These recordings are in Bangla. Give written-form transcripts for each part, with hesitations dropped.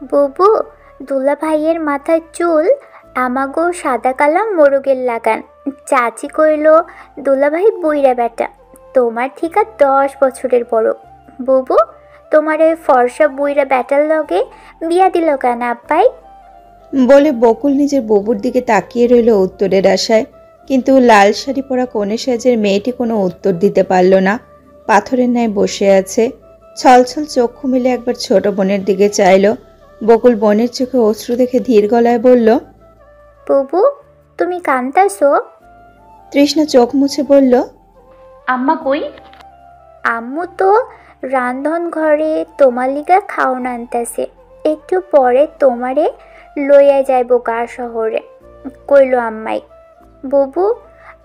বুবু, দুলা ভাইয়ের মাথার চুল আমাগো সাদা কালাম মোরগের লাগান। চাচি কইল দুলা ভাই বুইরা বেটা, তোমার থিকা 10 বছরের বড়। বুবু, তোমার ওই ফর্সা বুইরা বেটার লগে বিয়া দিল কেন আব্বাই? বলে বকুল নিজের বুবুর দিকে তাকিয়ে রইল উত্তরের আশায়, কিন্তু লাল শাড়ি পরা কনে সাজের মেয়েটি কোনো উত্তর দিতে পারল না। পাথরের ন্যায় বসে আছে। ছলছল চক্ষু মিলে একবার ছোট বোনের দিকে চাইল। বকুল বোনের চোখে অশ্রু দেখে ধীর গলায় বলল, বুবু, তুমি কান্তাছো? তৃষ্ণা চোখ মুছে বলল, আম্মা কই? আম্মু তো রান্ধন ঘরে তোমার লিগা খাওন আনতাছে, একটু পরে তোমারে লইয়া যাইব গা শহরে, কইল আম্মাই। বুবু,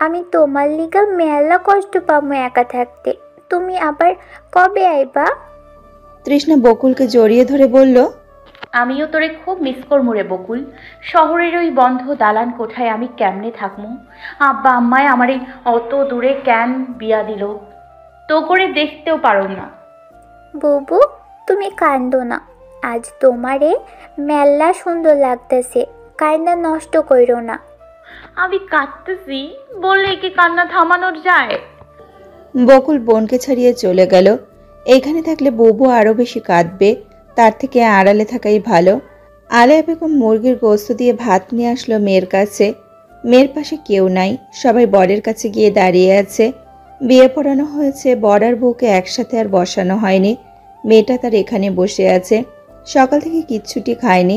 আমি তোমার লিগা মেলা কষ্ট পাবো একা থাকতে, তুমি আবার কবে আইবা? তৃষ্ণা বকুলকে জড়িয়ে ধরে বলল, আমিও তোরে খুব মিস করমু রে বকুল। শহরের ওই বন্ধ দালান কোঠায় আমি কেমনে থাকমু? আব্বা আম্মায় আমারে অত দূরে কেন বিয়া দিল, তো করে দেখতেও পারো না। বুবু, তুমি কান্দো না, আজ তোমারে মেলা সুন্দর লাগতেছে, কান্না নষ্ট কইরো না। আমি কাঁদতেছি বললে কি কান্না থামানোর যায়? বকুল বোনকে ছাড়িয়ে চলে গেল। এইখানে থাকলে বুবু আরো বেশি কাঁদবে, তার থেকে আড়ালে থাকাই ভালো। আলেয়া বেগম মুরগির গোস্ত দিয়ে ভাত নিয়ে আসলো মেয়ের কাছে। মেয়ের পাশে কেউ নাই, সবাই বরের কাছে গিয়ে দাঁড়িয়ে আছে। বিয়ে পড়ানো হয়েছে, বর আর বউকে একসাথে আর বসানো হয়নি। মেয়েটা তার এখানে বসে আছে, সকাল থেকে কিচ্ছুটি খায়নি।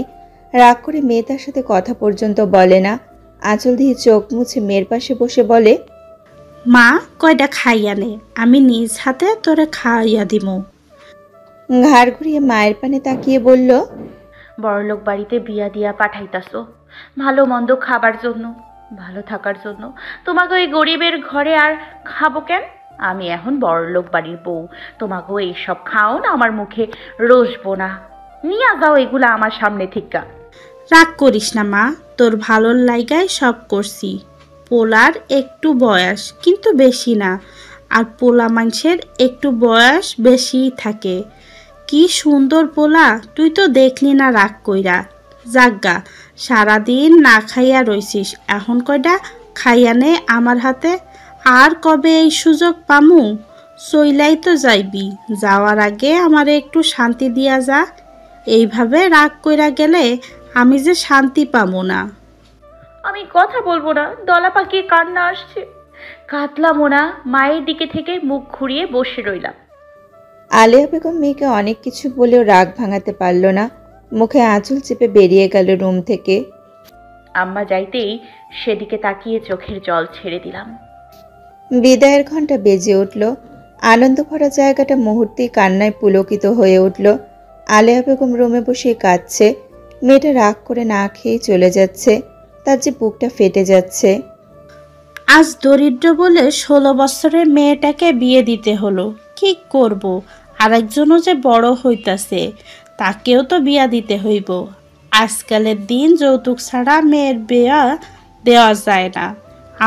রাগ করে মেয়ে তার সাথে কথা পর্যন্ত বলে না। আঁচল দিয়ে চোখ মুছে মেয়ের পাশে বসে বলে, মা কয়টা খাইয়া নে, আমি নিজ হাতে তোরে খাইয়া দিমু। ঘাড় ঘুরিয়ে মায়ের পানে তাকিয়ে বলল, বড়লোক বাড়িতে বিয়া দিয়া পাঠাইতাছো ভালো মন্দ খাবার জন্য, ভালো থাকার জন্য। তোমাকে ওই গরিবের ঘরে আর খাবো কেন? আমি এখন বড়লোক বাড়ির বউ, তোমাকেও এইসব খাওন আমার মুখে রসবো না। নিয়ে যাও এগুলা আমার সামনে থেকে। রাগ করিস না মা, তোর ভালোর লাইগায় সব করছি। পোলার একটু বয়স কিন্তু বেশি না, আর পোলা মানুষের একটু বয়স বেশিই থাকে। কি সুন্দর পোলা, তুই তো দেখলি না রাগ কইরা। জাগা, সারাদিন না খাইয়া রইছিস, এখন কয়টা খাইয়া নে আমার হাতে। আর কবে এই সুযোগ পামু? চইলাই তো যাইবি, যাওয়ার আগে আমারে একটু শান্তি দিয়া যা। এইভাবে রাগ কইরা গেলে আমি যে শান্তি পামু না। আমি কথা বলবো না, দলা পাকিয়ে কান্না আসছে। কাঁদলামও না, মায়ের দিকে থেকে মুখ ঘুরিয়ে বসে রইলাম। আলেয়া বেগম মেয়েকে অনেক কিছু বলেও রাগ ভাঙাতে পারল না। মুখে আঁচল চেপে বেরিয়ে গেল রুম থেকে। আম্মা যাইতেই সেদিকে তাকিয়ে চোখের জল ছেড়ে দিলাম। বিদায়ের ঘন্টা বেজে উঠল। আনন্দ ভরা জায়গাটা মুহূর্তেই কান্নায় পুলকিত হয়ে উঠল। আলেয়া বেগম রুমে বসে কাঁদছে। মেয়েটা রাগ করে না খেয়ে চলে যাচ্ছে, তার যে বুকটা ফেটে যাচ্ছে। আজ দরিদ্র বলে 16 বছরের মেয়েটাকে বিয়ে দিতে হলো। কি করব, আরেকজনও যে বড় হইতাছে, তাকেও তো বিয়া দিতে হইব। আজকালের দিন যৌতুক ছাড়া মেয়ের বিয়া দেওয়া যায় না।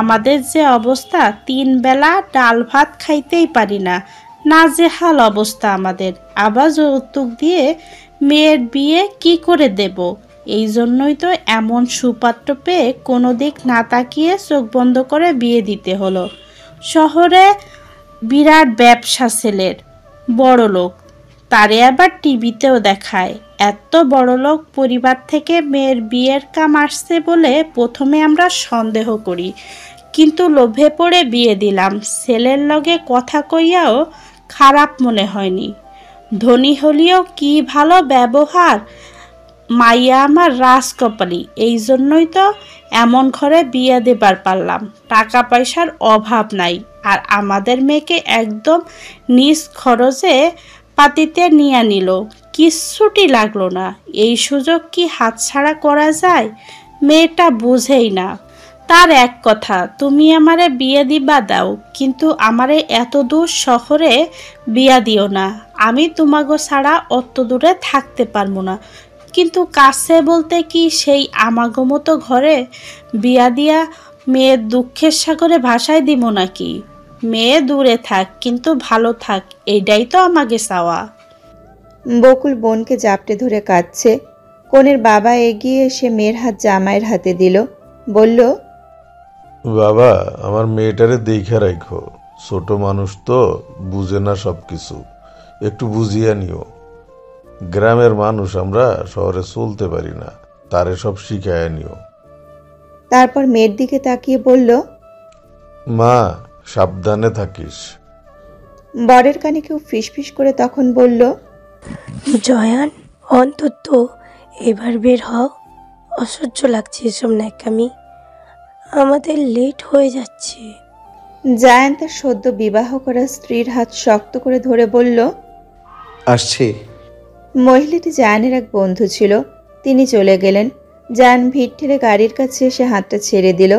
আমাদের যে অবস্থা, 3 বেলা ডাল ভাত খাইতেই পারি না, নাজেহাল অবস্থা আমাদের। আবার যৌতুক দিয়ে মেয়ের বিয়ে কি করে দেব? এই জন্যই তো এমন সুপাত্র পেয়ে কোনো দিক না তাকিয়ে চোখ বন্ধ করে বিয়ে দিতে হলো। শহরে বিরাট ব্যবসা ছেলের, বড় লোক, তারে আবার টিভিতেও দেখায়। এত বড় লোক পরিবার থেকে মেয়ের বিয়ের কাম আসছে বলে প্রথমে আমরা সন্দেহ করি, কিন্তু লোভে পড়ে বিয়ে দিলাম। ছেলের লগে কথা কইয়াও খারাপ মনে হয়নি। ধনী হলেও কি ভালো ব্যবহার, মাইয়া আমার রাজকপালি। এই জন্যই তো এমন ঘরে বিয়ে দেবার পারলাম। টাকা পয়সার অভাব নাই, আর আমাদের মেয়েকে একদম নিজ খরচে পাতিতে নিয়ে নিল, কিচ্ছুটি লাগলো না। এই সুযোগ কি হাতছাড়া করা যায়? মেয়েটা বুঝেই না। তার এক কথা, তুমি আমারে বিয়ে দিবা দাও, কিন্তু আমারে এত দূর শহরে বিয়া দিও না। আমি তোমাগো ছাড়া অত দূরে থাকতে পারবো না। কিন্তু কাছে বলতে কি সেই আমাগো মতো ঘরে বিয়া দিয়া মেয়ের দুঃখের সাগরে ভাসায় দিব নাকি? মেয়ে দূরে থাক, কিন্তু ভালো থাক, এইটাই তো আমাকে চাওয়া। বকুল বোনকে জাপটে ধরে কাঁদছে। কনের বাবা এগিয়ে এসে মেয়ের হাত জামাইয়ের হাতে দিল, বলল, বাবা আমার মেয়েটারে দেখে রাখো, ছোট মানুষ তো বুঝে না সবকিছু, একটু বুঝিয়ে নিও। গ্রামের মানুষ আমরা, শহরে চলতে পারি না, তারে সব শিখায় নিও। তারপর মেয়ের দিকে তাকিয়ে বলল, মা সাবধানে থাকিস। বরের কানে কেউ ফিসফিস করে তখন বলল, জয়ান, অন্তত এবার বের হও। অসহ্য লাগছে এসব ন্যাকামি, আমাদের লেট হয়ে যাচ্ছে। জায়ান তার সদ্য বিবাহ করা স্ত্রীর হাত শক্ত করে ধরে বলল, আসছি। মহিলাটি জায়ানের এক বন্ধু ছিল, তিনি চলে গেলেন। জায়ান ভিড় ঠেলে গাড়ির কাছে এসে হাতটা ছেড়ে দিল।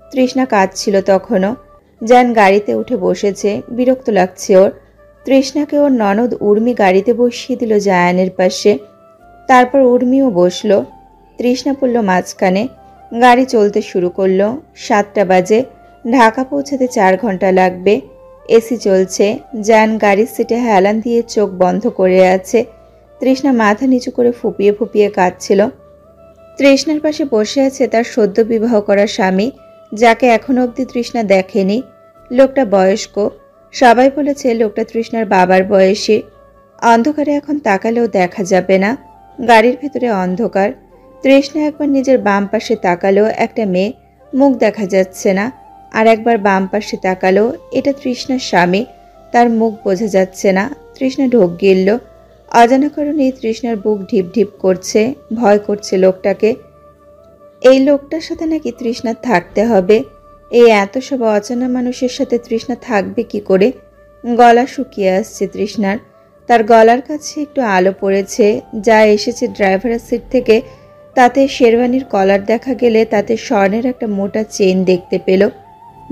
তৃষ্ণা কাঁদছিল তখনও। জায়ান গাড়িতে উঠে বসেছে, বিরক্ত লাগছে ওর। তৃষ্ণাকে ওর ননদ উর্মি গাড়িতে বসিয়ে দিল জায়ানের পাশে। তারপর উর্মিও বসলো। তৃষ্ণা পড়ল মাঝখানে। গাড়ি চলতে শুরু করলো। 7টা বাজে। ঢাকা পৌঁছাতে 4 ঘন্টা লাগবে। এসি চলছে। জায়ান গাড়ির সিটে হেলান দিয়ে চোখ বন্ধ করে আছে। তৃষ্ণা মাথা নিচু করে ফুপিয়ে ফুপিয়ে কাঁদছিল। তৃষ্ণার পাশে বসে আছে তার সদ্য বিবাহ করা স্বামী, যাকে এখনো অবধি তৃষ্ণা দেখেনি। লোকটা বয়স্ক। সবাই বলেছে লোকটা তৃষ্ণার বাবার বয়সী। অন্ধকারে এখন তাকালেও দেখা যাবে না। গাড়ির ভেতরে অন্ধকার। তৃষ্ণা একবার নিজের বাম পাশে তাকালো, একটা মেয়ে, মুখ দেখা যাচ্ছে না। আর একবার বাম পাশে তাকালো, এটা তৃষ্ণার স্বামী, তার মুখ বোঝা যাচ্ছে না। তৃষ্ণা ঢোক গিলল। অজানা কারণেই তৃষ্ণার বুক ঢিপ ঢিপ করছে, ভয় করছে লোকটাকে। এই লোকটার সাথে নাকি তৃষ্ণার থাকতে হবে। এই এত সব অচেনা মানুষের সাথে তৃষ্ণা থাকবে কি করে? গলা শুকিয়ে আসছে তৃষ্ণার। তার গলার কাছে একটু আলো পড়েছে, যা এসেছে ড্রাইভারের সিট থেকে। তাতে শেরওয়ানির কলার দেখা গেলে তাতে স্বর্ণের একটা মোটা চেইন দেখতে পেল।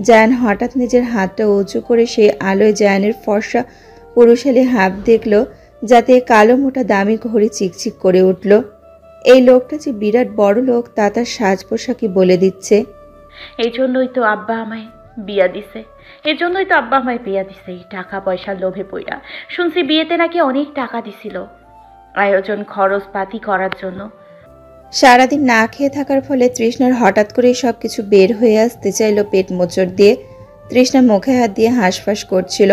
জায়ান হঠাৎ নিজের হাতটা উঁচু করে সেই আলোয় জায়ানের ফর্সা পুরুষালী হাত দেখল, যাতে কালো মোটা দামি ঘড়ি চিকচিক করে উঠল। এই লোকটা যে বিরাট বড় লোক তা তার সাজ পোশাকই বলে দিচ্ছে। এই জন্যই তো আব্বা আমায় বিয়া দিছে, এই টাকা পয়সার লোভে পইরা। শুনছি বিয়েতে নাকি অনেক টাকা দিছিল আয়োজন খরচপাতি করার জন্য। সারাদিন না খেয়ে থাকার ফলে তৃষ্ণার হঠাৎ করেই সবকিছু বের হয়ে আসতে চাইল পেট মোচড় দিয়ে। তৃষ্ণা মুখে হাত দিয়ে হাঁসফাঁস করছিল।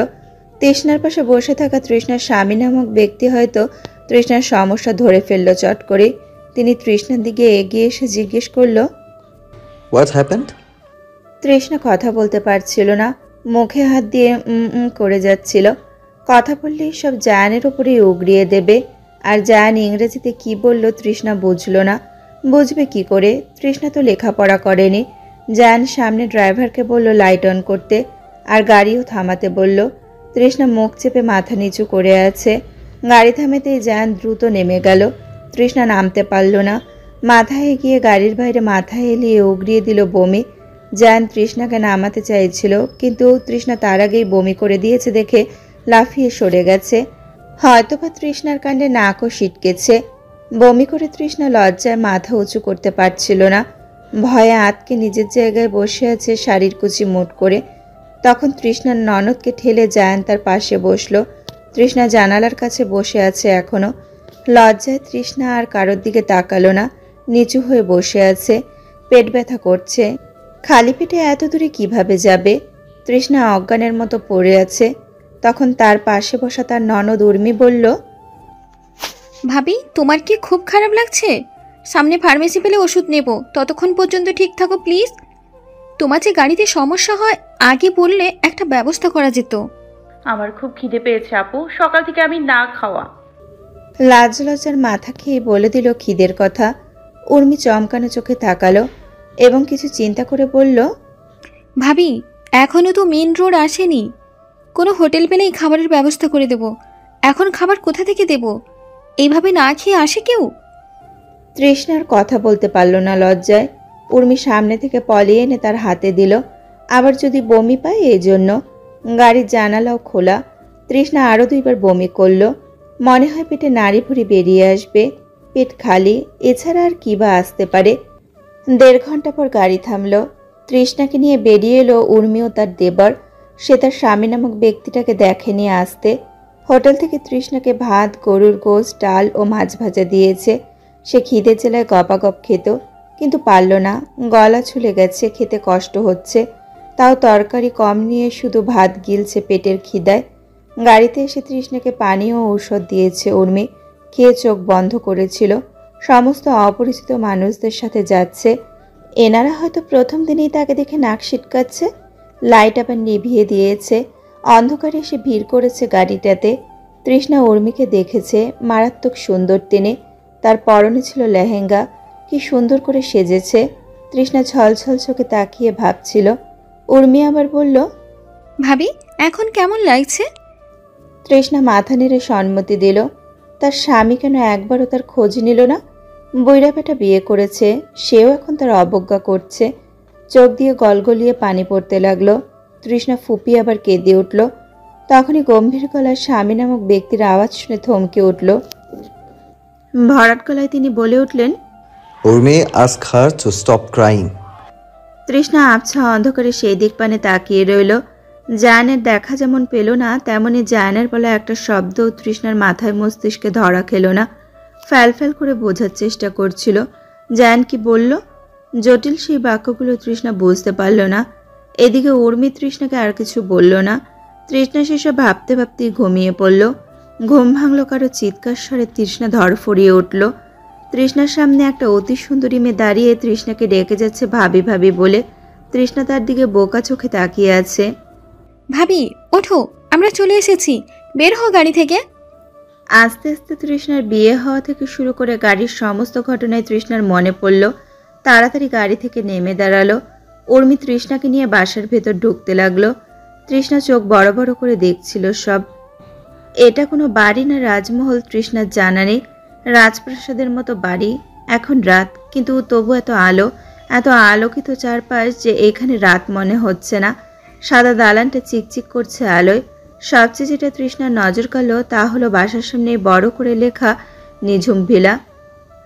তৃষ্ণার পাশে বসে থাকা তৃষ্ণার স্বামী নামক ব্যক্তি হয়তো তৃষ্ণার সমস্যা ধরে ফেলল চট করে। তিনি তৃষ্ণার দিকে এগিয়ে এসে জিজ্ঞেস করল, হোয়াট হ্যাপেন্ড? তৃষ্ণা কথা বলতে পারছিল না, মুখে হাত দিয়ে করে যাচ্ছিল। কথা বললেই সব জায়ানের উপরেই উগড়িয়ে দেবে। আর জায়ান ইংরেজিতে কি বলল তৃষ্ণা বুঝল না। বুঝবে কি করে? তৃষ্ণা তো লেখাপড়া করেনি। জায়ান সামনে ড্রাইভারকে বলল লাইট অন করতে, আর গাড়িও থামাতে বলল। তৃষ্ণা মুখ চেপে মাথা নিচু করে আছে। গাড়ি থামাতেই জায়ান দ্রুত নেমে গেল। তৃষ্ণা নামতে পারল না। মাথায় গিয়ে গাড়ির বাইরে মাথা এলিয়ে উগড়িয়ে দিল বমি। জায়ান তৃষ্ণাকে নামাতে চাইছিল, কিন্তু তৃষ্ণা তার আগেই বমি করে দিয়েছে দেখে লাফিয়ে সরে গেছে। হয়তোবা তৃষ্ণার কাণ্ডে নাকও সিটকেছে। বমি করে তৃষ্ণা লজ্জায় মাথা উঁচু করতে পারছিল না। ভয়ে আতকে নিজের জায়গায় বসে আছে, শাড়ির কুচি মুট করে। তখন তৃষ্ণার ননদকে ঠেলে জায়ান তার পাশে বসলো। তৃষ্ণা জানালার কাছে বসে আছে এখনো। লজ্জায় তৃষ্ণা আর কারোর দিকে তাকালো না, নিচু হয়ে বসে আছে। পেট ব্যথা করছে। খালি পেটে এত দূরে কিভাবে যাবে? তৃষ্ণা অজ্ঞানের মতো পড়ে আছে। তখন তার পাশে বসা তার ননদ উর্মি বলল, ভাবি, তোমার কি খুব খারাপ লাগছে? সামনে ফার্মেসি পেলে ওষুধ নেব, ততক্ষণ পর্যন্ত ঠিক থাকো প্লিজ। তোমার যে গাড়িতে সমস্যা হয় আগে বললে একটা ব্যবস্থা করা যেত। আমার খুব খিদে পেয়েছে আপু, সকাল থেকে আমি না খাওয়া। লাজ লজ্জার মাথা খেয়ে বলে দিল খিদের কথা। উর্মি চমকানো চোখে তাকালো এবং কিছু চিন্তা করে বলল, ভাবি, এখনও তো মেন রোড আসেনি। কোনো হোটেল পেলেই খাবারের ব্যবস্থা করে দেব। এখন খাবার কোথা থেকে দেব? এইভাবে না খেয়ে আসে কেউ? তৃষ্ণার কথা বলতে পারল না লজ্জায়। উর্মি সামনে থেকে পলি এনে তার হাতে দিল। আবার যদি বমি পায় এই জন্য। গাড়ির জানালাও খোলা। তৃষ্ণা আরও 2বার বমি করল। মনে হয় পেটে নাড়ি ভুড়ি বেরিয়ে আসবে। পেট খালি, এছাড়া আর কি বা আসতে পারে। 1.5 ঘন্টা পর গাড়ি থামল। তৃষ্ণাকে নিয়ে বেরিয়ে এলো উর্মি ও তার দেবর। সে তার স্বামী নামক ব্যক্তিটাকে দেখেনি আসতে। হোটেল থেকে তৃষ্ণাকে ভাত, গরুর গোশত, ডাল ও মাছ ভাজা দিয়েছে। সে খিদের জেলায় গপাগপ খেত, কিন্তু পারল না, গলা ছুলে গেছে, খেতে কষ্ট হচ্ছে। তাও তরকারি কম নিয়ে শুধু ভাত গিলছে পেটের খিদায়। গাড়িতে এসে তৃষ্ণাকে পানি ও ঔষধ দিয়েছে উর্মি। খেয়ে চোখ বন্ধ করেছিল। সমস্ত অপরিচিত মানুষদের সাথে যাচ্ছে। এনারা হয়তো প্রথম দিনেই তাকে দেখে নাক সিটকাচ্ছে। লাইট আবার নিভিয়ে দিয়েছে। অন্ধকারে এসে ভিড় করেছে গাড়িটাতে। তৃষ্ণা উর্মিকে দেখেছে, মারাত্মক সুন্দর তিনি। তার পরনে ছিল লেহেঙ্গা, কি সুন্দর করে সেজেছে। তৃষ্ণা ছলছল চোখে তাকিয়ে ভাবছিল। উর্মি আবার বলল, ভাবি এখন কেমন লাগছে? তৃষ্ণা মাথা নেড়ে সম্মতি দিল। তার স্বামী কেন একবারও তার খোঁজ নিল না? বৈরা বেটা বিয়ে করেছে, সেও এখন তার অবজ্ঞা করছে। চোখ দিয়ে গলগলিয়ে পানি পড়তে লাগলো। তৃষ্ণা ফুপিয়ে আবার কেঁদে উঠল। তখনই গম্ভীর গলায় স্বামী নামক ব্যক্তির আওয়াজ শুনে থমকে উঠল। ভরাট গলায় তিনি বলে উঠলেন, Urmi, ask her to stop crying. তৃষ্ণা আবছা অন্ধকারে সেই দিক পানে তাকিয়ে রইল। জায়ানের দেখা যেমন পেল না, তেমনি জায়ানের বলা একটা শব্দ তৃষ্ণার মাথায় মস্তিষ্কে ধরা খেল না। ফ্যাল ফ্যাল করে বোঝার চেষ্টা করছিল জায়ান কি বলল। জটিল সেই বাক্যগুলো তৃষ্ণা বুঝতে পারল না। এদিকে উর্মি তৃষ্ণাকে আর কিছু বলল না। তৃষ্ণা সেসব ভাবতে ভাবতেই ঘুমিয়ে পড়ল। ঘুম ভাঙল কারো চিৎকার স্বরে। তৃষ্ণা ধরফড়িয়ে উঠল। তৃষ্ণার সামনে একটা অতি সুন্দরী মেয়ে দাঁড়িয়ে তৃষ্ণাকে ডেকে যাচ্ছে ভাবি ভাবি বলে। তৃষ্ণা তার দিকে বোকা চোখে তাকিয়ে আছে। ভাবি ওঠো, আমরা চলে এসেছি, বের হও গাড়ি থেকে। আস্তে আস্তে তৃষ্ণার বিয়ে হওয়া থেকে শুরু করে গাড়ির সমস্ত ঘটনায় তৃষ্ণার মনে পড়ল। তাড়াতাড়ি গাড়ি থেকে নেমে দাঁড়ালো। উর্মি তৃষ্ণাকে নিয়ে বাসার ভেতর ঢুকতে লাগলো। তৃষ্ণা চোখ বড় বড় করে দেখছিল সব। এটা কোনো বাড়ি না রাজমহল তৃষ্ণার জানা নেই। রাজপ্রাসাদের মতো বাড়ি। এখন রাত, কিন্তু তবু এত আলো, এত আলোকিত চারপাশ যে এখানে রাত মনে হচ্ছে না। সাদা দালানটা চিকচিক করছে আলোয়। সবচেয়ে যেটা তৃষ্ণার নজর কাড়ল তা হলো বাসার সামনে বড় করে লেখা নিঝুম ভিলা।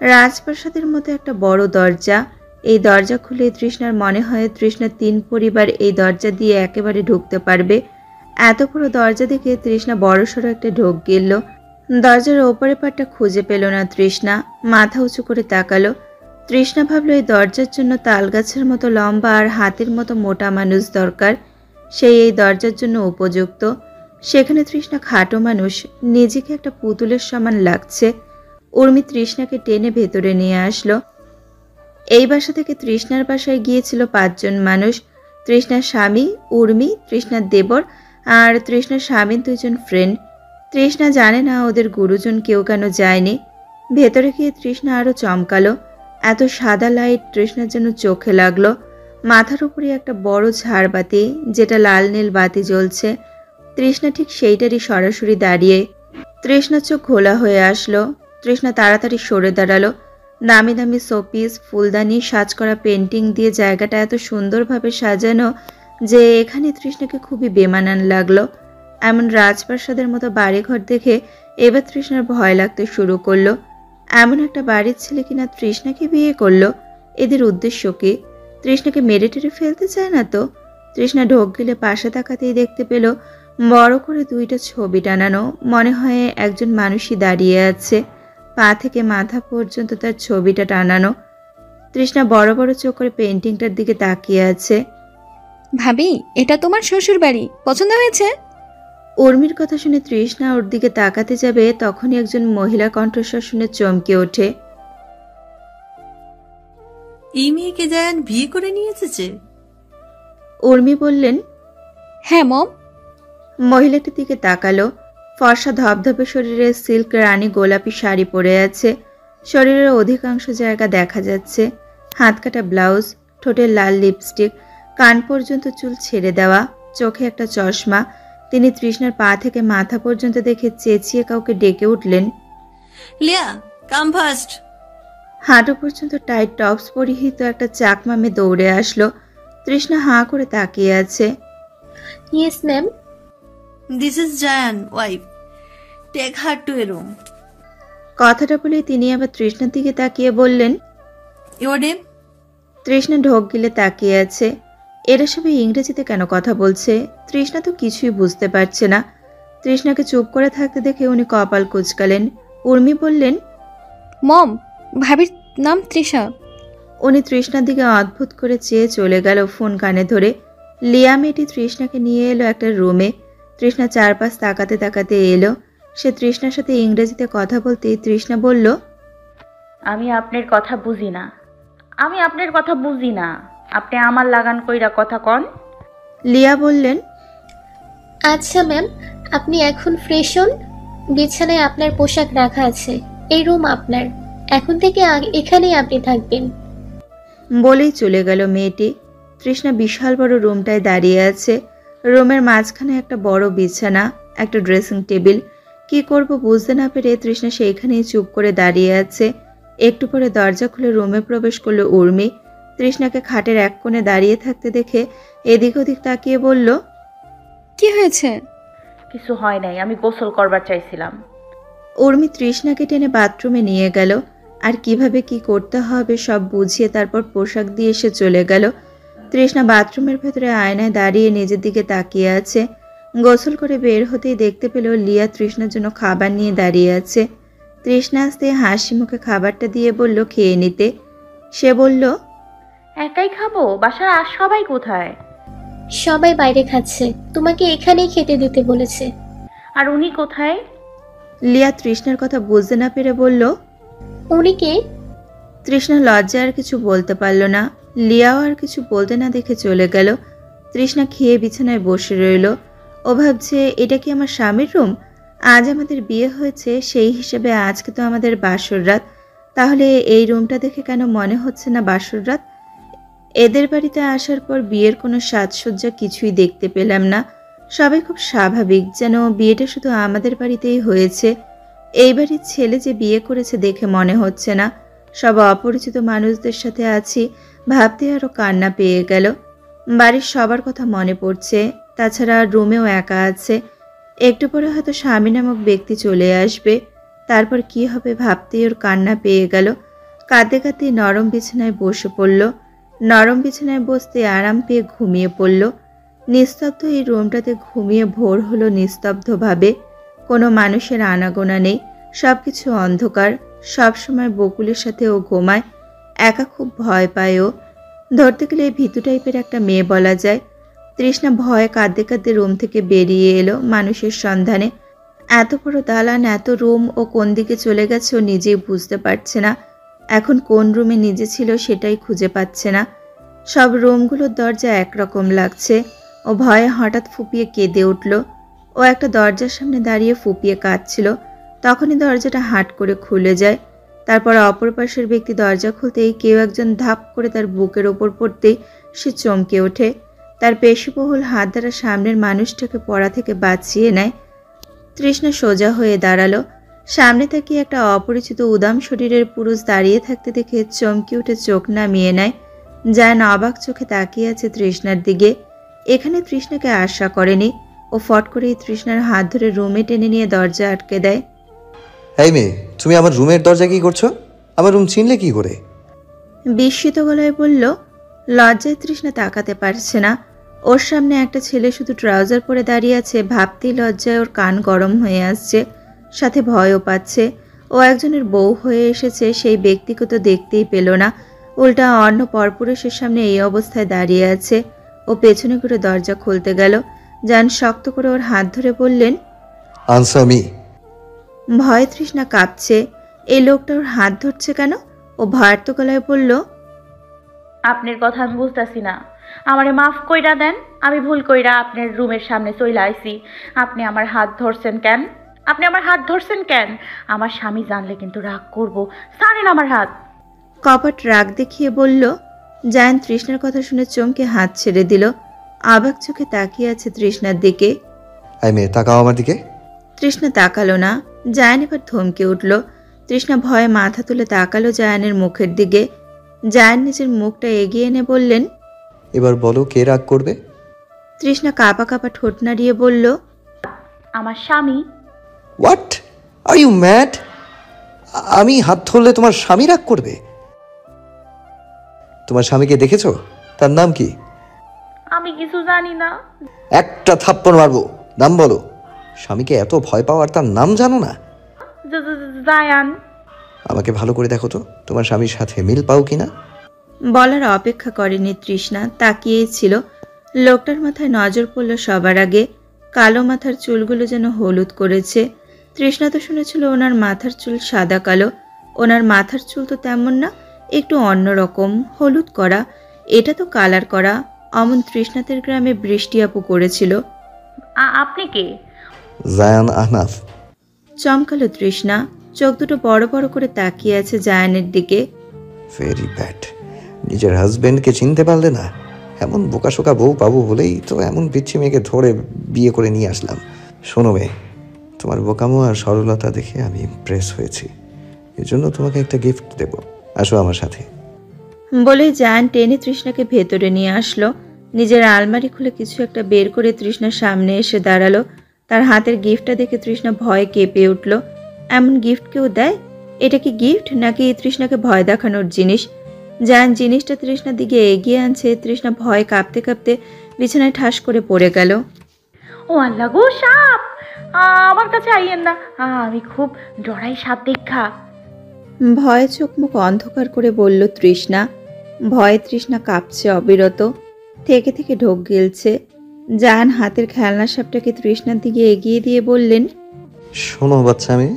রাজপ্রাসাদের মতো একটা বড় দরজা। এই দরজা খুলে তৃষ্ণার মনে হয় তৃষ্ণার 3 পরিবার এই দরজা দিয়ে একেবারে ঢুকতে পারবে। এত বড় দরজা দেখে তৃষ্ণা বড়সড় একটা ঢোক গিলল। দরজার ওপরে পাটটা খুঁজে পেল না তৃষ্ণা। মাথা উঁচু করে তাকালো। তৃষ্ণা ভাবল এই দরজার জন্য তালগাছের মতো লম্বা আর হাতির মতো মোটা মানুষ দরকার। সেই এই দরজার জন্য উপযুক্ত। সেখানে তৃষ্ণা খাটো মানুষ, নিজেকে একটা পুতুলের সমান লাগছে। উর্মি তৃষ্ণাকে টেনে ভেতরে নিয়ে আসলো। এই বাসা থেকে তৃষ্ণার বাসায় গিয়েছিল 5 জন মানুষ। তৃষ্ণার স্বামী, উর্মি, তৃষ্ণার দেবর আর তৃষ্ণার স্বামীর 2 জন ফ্রেন্ড। তৃষ্ণা জানে না ওদের গুরুজন কেউ কেন যায়নি। ভেতরে গিয়ে তৃষ্ণা আরো চমকালো। এত সাদা লাইট তৃষ্ণার যেন চোখে লাগলো। মাথার উপরে একটা বড় ঝাড়বাতি, যেটা লাল নীল বাতি জ্বলছে। তৃষ্ণা ঠিক সেইটারই সরাসরি দাঁড়িয়ে। তৃষ্ণার চোখ ঘোলা হয়ে আসলো। তৃষ্ণা তাড়াতাড়ি সরে দাঁড়ালো। দামি দামি শোপিস, ফুলদানি, সাজ করা পেন্টিং দিয়ে জায়গাটা এত সুন্দরভাবে সাজানো যে এখানে তৃষ্ণাকে খুবই বেমানান লাগলো। এমন রাজপ্রাসাদের মতো বাড়িঘর দেখে এবার তৃষ্ণার ভয় লাগতে শুরু করলো। এমন একটা বাড়ির ছেলে কিনা তৃষ্ণাকে বিয়ে করলো। এদের উদ্দেশ্য কি? তৃষ্ণাকে মেরে টেরে ফেলতে চায় না তো? তৃষ্ণা ঢোক গিলে পাশে তাকাতেই দেখতে পেল বড় করে 2টা ছবি টানানো। মনে হয় একজন মানুষই দাঁড়িয়ে আছে, পা থেকে মাথা পর্যন্ত তার ছবিটা টানানো। তৃষ্ণা বড় বড় চোখ করে পেন্টিংটার দিকে তাকিয়ে আছে। ভাবি এটা তোমার শ্বশুর বাড়ি, পছন্দ হয়েছে? উর্মির কথা শুনে তৃষ্ণা ওর দিকে তাকাতে যাবে, তখনই একজন মহিলা কণ্ঠস্বর শুনে চমকে ওঠে। এই মেয়েকে জায়ান বিয়ে করে নিয়ে এসেছে? উর্মি বললেন, হ্যাঁ মম। মহিলাটির দিকে তাকালো। ফর্সা ধবধবে শরীরে সিল্ক রানী গোলাপি শাড়ি পরে আছে। শরীরের অধিকাংশ জায়গা দেখা যাচ্ছে। হাত কাটা ব্লাউজ, ঠোঁটে লাল লিপস্টিক, কান পর্যন্ত চুল ছেড়ে দেওয়া, চোখে একটা চশমা। তিনি তৃষ্ণার পা থেকে মাথা পর্যন্ত দেখে চেঁচিয়ে কাউকে ডেকে উঠলেন, লিয়া কাম ফাস্ট। হাঁটু পর্যন্ত টাইট টপস পরিহিত একটা চাকমা মেয়ে দৌড়ে আসলো। তৃষ্ণা হাঁ করে তাকিয়ে আছে। Yes ma'am. This is Jayan wife, take her to a room. কথাটা বলে তিনি আবার তৃষ্ণার দিকে তাকিয়ে বললেন, ইওর নেম? তৃষ্ণা ঢোক গিলে তাকিয়ে আছে। এরা সবাই ইংরেজিতে কেন কথা বলছে? তৃষ্ণা তো কিছুই বুঝতে পারছে না। তৃষ্ণাকে চুপ করে থাকতে দেখে উনি কপাল কুঁচকালেন। উর্মি বললেন, মম ভাবির নাম তৃষা। উনি তৃষ্ণার দিকে অদ্ভুত করে চেয়ে চলে গেল ফোন কানে ধরে। লিয়া মেয়েটি তৃষ্ণাকে নিয়ে এলো একটা রুমে। তৃষ্ণা চারপাশ তাকাতে তাকাতে এলো। সে তৃষ্ণার সাথে ইংরেজিতে কথা বলতেই তৃষ্ণা বলল, আমি আপনার কথা বুঝি না। আপনি আমার লাগান কইরা কথা কন। লিয়া বললেন, আচ্ছা ম্যাম, আপনি এখন ফ্রেশ হন। বিছানায় আপনার পোশাক রাখা আছে। এই রুম আপনার। এখন থেকে এখানেই আপনি থাকবেন। বলেই চলে গেল মেয়েটি। তৃষ্ণা বিশাল বড় রুমটায় দাঁড়িয়ে আছে। রুমের মাঝখানে একটা বড় বিছানা, একটা ড্রেসিং টেবিল। কি করব বুঝতে না পেরে তৃষ্ণা সেইখানেই চুপ করে দাঁড়িয়ে আছে। একটু পরে দরজা খুলে রুমে প্রবেশ করলো উর্মি। তৃষ্ণাকে খাটের এক কোণে দাঁড়িয়ে থাকতে দেখে এদিক ওদিক তাকিয়ে বলল, কি হয়েছে? কিছু হয় নাই, আমি গোসল করবার চাইছিলাম। উর্মি তৃষ্ণাকে টেনে বাথরুমে নিয়ে গেল। আর কিভাবে কি করতে হবে সব বুঝিয়ে তারপর পোশাক দিয়ে সে চলে গেল। তৃষ্ণা বাথরুমের ভেতরে আয়নায় দাঁড়িয়ে নিজের দিকে তাকিয়ে আছে। গোসল করে বের হতেই দেখতে পেল লিয়া তৃষ্ণার জন্য খাবার নিয়ে দাঁড়িয়ে আছে। তৃষ্ণা আসতে হাসি মুখে খাবারটা দিয়ে বলল খেয়ে নিতে। সে বলল, একাই খাবো? বাসার আর সবাই কোথায়? সবাই বাইরে খাচ্ছে। তোমাকে এখানেই খেতে দিতে বলেছে। আর উনি কোথায়? লিয়া তৃষ্ণার কথা বুঝতে না পেরে বলল, উনি কে? তৃষ্ণা লজ্জায় আর কিছু বলতে পারল না। লিয়াও আর কিছু বলতে না দেখে চলে গেল। তৃষ্ণা খেয়ে বিছানায় বসে রইল। ও ভাবছে, এটা কি আমার স্বামীর রুম? আজ আমাদের বিয়ে হয়েছে, সেই হিসেবে আজকে তো আমাদের বাসর রাত। তাহলে এই রুমটা দেখে কেন মনে হচ্ছে না বাসর রাত? এদের বাড়িতে আসার পর বিয়ের কোনো সাজসজ্জা কিছুই দেখতে পেলাম না। সবাই খুব স্বাভাবিক, যেন বিয়েটা শুধু আমাদের বাড়িতেই হয়েছে। এই বাড়ির ছেলে যে বিয়ে করেছে দেখে মনে হচ্ছে না। সব অপরিচিত মানুষদের সাথে আছি ভাবতে আরও কান্না পেয়ে গেল। বাড়ির সবার কথা মনে পড়ছে। তাছাড়া রুমেও একা আছে। একটু পরে হয়তো স্বামী নামক ব্যক্তি চলে আসবে। তারপর কি হবে ভাবতেই ওর কান্না পেয়ে গেল। কাঁদতে কাঁদতে নরম বিছানায় বসে পড়ল। নরম বিছানায় বসতে আরাম পেয়ে ঘুমিয়ে পড়ল। নিস্তব্ধ এই রুমটাতে ঘুমিয়ে ভোর হলো নিস্তব্ধভাবে। কোনো মানুষের আনাগোনা নেই। সবকিছু অন্ধকার। সবসময় বকুলের সাথে ও ঘুমায়। একা খুব ভয় পায় ও। ধরতে গেলে ভীতু টাইপের একটা মেয়ে বলা যায়। তৃষ্ণা ভয়ে কাঁদতে কাঁদতে রুম থেকে বেরিয়ে এলো মানুষের সন্ধানে। এত বড় দালান, এত রুম, ও কোন দিকে চলে গেছে ও নিজেই বুঝতে পারছে না। এখন কোন রুমে নিজে ছিল সেটাই খুঁজে পাচ্ছে না। সব রুমগুলোর দরজা একরকম লাগছে। ও ভয়ে হঠাৎ ফুপিয়ে কেঁদে উঠল। ও একটা দরজার সামনে দাঁড়িয়ে ফুপিয়ে কাঁদছিল। তখনই দরজাটা হাট করে খুলে যায়। তারপর অপর পাশের ব্যক্তি দরজা খুলতেই কেউ একজন ধাপ করে তার বুকের ওপর পড়তেই সে চমকে ওঠে। তার পেশিবহুল হাত দ্বারা সামনের মানুষটাকে পড়া থেকে বাঁচিয়ে নেয়। তৃষ্ণা সোজা হয়ে দাঁড়ালো। সামনে তাকিয়ে একটা অপরিচিত উদাম শরীরের পুরুষ দাঁড়িয়ে থাকতে দেখে চমকে উঠে চোখ নামিয়ে নেয়। জায়ান অবাক চোখে তাকিয়ে আছে তৃষ্ণার দিকে। এখানে তৃষ্ণাকে আশা করেনি। ও ফট করেই তৃষ্ণার হাত ধরে রুমে টেনে নিয়ে দরজা আটকে দেয়। এই মেয়ে, তুমি আমার রুমের দরজা কি করছো? আমার রুম চিনলে কি করে? বিস্মিত গলায় বলল। লজ্জায় তৃষ্ণা তাকাতে পারছে না। ওর সামনে একটা ছেলে শুধু ট্রাউজার পরে দাঁড়িয়ে আছে। ভাবতেই লজ্জায় ওর কান গরম হয়ে আসছে, সাথে ভয়ও পাচ্ছে। ও একজনের বউ হয়ে এসেছে, সেই ব্যক্তিকে তো দেখতেই পেল না। উল্টা অন্য পরপুরুষের সামনে এই অবস্থায় দাঁড়িয়ে আছে। ও পেছনে করে দরজা খুলতে গেল। জান শক্ত করে ওর হাত ধরে বললেন, আনসার মি। ভয়ে তৃষ্ণা কাঁপছে। এই লোকটা ওর হাত ধরছে কেন? ও ভয়ার্ত গলায় বলল, আপনার কথা আমি বুঝতেছি না। আমারে মাফ কইরা দেন। আমি ভুল কইরা আপনার রুমের সামনে চলে আইছি। আপনি আমার হাত ধরছেন কেন? আমার স্বামী জানলে কিন্তু রাগ করব। ছাড়েন আমার হাত। কপট রাগ দেখিয়ে বলল। জায়ান তৃষ্ণার কথা শুনে চমকে হাত ছেড়ে দিল। অবাক চোখে তাকিয়ে আছে তৃষ্ণার দিকে। এই মেয়ে, তাকাও আমার দিকে। তৃষ্ণা তাকালো না। জায়ান এবার থমকে উঠল। তৃষ্ণা ভয়ে মাথা তুলে তাকালো জায়ানের মুখের দিকে। জায়ান নিজের মুখটা এগিয়ে এনে বললেন, এবার বলো, কে রাগ করবে? তৃষ্ণা কাঁপা কাঁপা ঠোঁট নাড়িয়ে বলল, আমার স্বামী। What are you mad? আমি হাত ধরলে তোমার স্বামী রাগ করবে? তোমার স্বামীকে দেখেছো? তার নাম কি? আমি কিছু জানি না। একটা থাপ্পড় মারবো। নাম বলো। স্বামীকে এত ভয় পাওয়ার তার নাম জানো না? জায়ান। আমাকে ভালো করে দেখো তো, তোমার স্বামীর সাথে মিল পাও কিনা। বলার অপেক্ষা করেনি তৃষ্ণা, তাকিয়েই ছিল। লোকটার মাথায় নজর পড়ল সবার আগে। কালো মাথার চুলগুলো যেন হলুদ করেছে। তৃষ্ণা তো শুনেছিল ওনার মাথার চুল সাদা কালো, ওনার মাথার চুল তো তেমন না, একটু অন্যরকম হলুদ করা। এটা তো কালার করা। অমন তৃষ্ণাতের গ্রামে বৃষ্টি আপু করেছিল। আপনি কে? জায়ান আহনাফ। চমকালো তৃষ্ণা, চোখ দুটো বড় বড় করে তাকিয়ে আছে জায়ানের দিকে। ভেরি ব্যাড, নিজের হাজবেন্ডকে চিনতে পারলে না। এমন বোকাশোকা বউ পাবো বলেই তো এমন পিচ্ছি মেয়েকে ধরে বিয়ে করে নিয়ে আসলাম। শোনো মেয়ে, তোমার বোকামো আর সরলতা দেখে আমি ইমপ্রেস হয়েছি, এজন্য তোমাকে একটা গিফট দেব, আসো আমার সাথে। বলে জায়ান টেনে তৃষ্ণাকে ভেতরে নিয়ে আসলো। নিজের আলমারি খুলে কিছু একটা বের করে তৃষ্ণার সামনে এসে দাঁড়ালো। তার হাতের গিফটটা দেখে তৃষ্ণা ভয়ে কেঁপে উঠল। এমন গিফট কেউ দেয়? এটা কি গিফট নাকি তৃষ্ণাকে ভয় দেখানোর জিনিস? জায়ান জিনিসটা তৃষ্ণার দিকে এগিয়ে আনছে। তৃষ্ণা ভয় কাঁপতে কাঁপতে বিছানায় ঠাস করে পড়ে গেল। ও আল্লাহ গো, সাপ! আমার কাছে আইয়েন না, আমি খুব ডরাই সাপ দেখা। ভয়ে চোখ মুখ অন্ধকার করে বলল তৃষ্ণা। ভয়ে তৃষ্ণা কাঁপছে অবিরত, থেকে থেকে ঢোক গিলছে। জায়ান হাতের খেলনা সাপটাকে তৃষ্ণার দিকে এগিয়ে দিয়ে বললেন, শোনো বাচ্চা, আমি